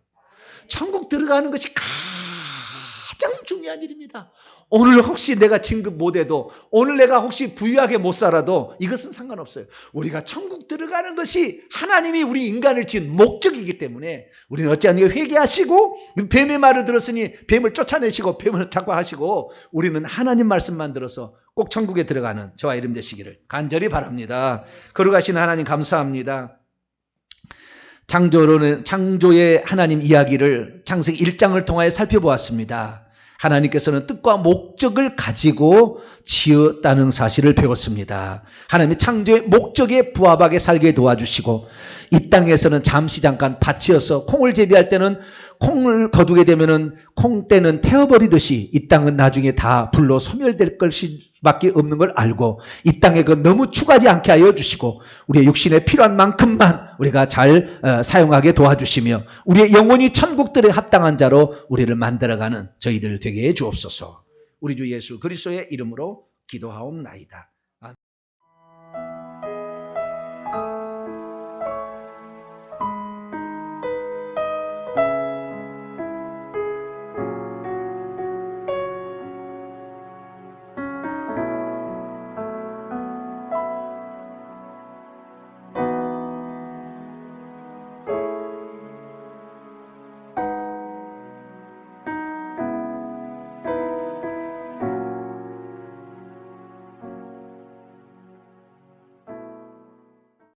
천국 들어가는 것이 가장 중요한 일입니다. 오늘 혹시 내가 진급 못해도 오늘 내가 혹시 부유하게 못 살아도 이것은 상관없어요. 우리가 천국 들어가는 것이 하나님이 우리 인간을 지은 목적이기 때문에 우리는 어찌하니 회개하시고 뱀의 말을 들었으니 뱀을 쫓아내시고 뱀을 잡고 하시고 우리는 하나님 말씀만 들어서 꼭 천국에 들어가는 저와 이름 되시기를 간절히 바랍니다. 거룩하신 하나님 감사합니다. 창조의 하나님 이야기를 창세기 1장을 통하여 살펴보았습니다. 하나님께서는 뜻과 목적을 가지고 지었다는 사실을 배웠습니다. 하나님이 창조의 목적에 부합하게 살게 도와주시고 이 땅에서는 잠시 잠깐 밭이어서 콩을 재배할 때는 콩을 거두게 되면은 콩대는 태워버리듯이 이 땅은 나중에 다 불로 소멸될 것밖에 없는 걸 알고 이 땅에 그 너무 추가하지 않게 하여 주시고 우리의 육신에 필요한 만큼만 우리가 잘 사용하게 도와주시며 우리의 영혼이 천국들에 합당한 자로 우리를 만들어가는 저희들 되게 해 주옵소서. 우리 주 예수 그리스도의 이름으로 기도하옵나이다.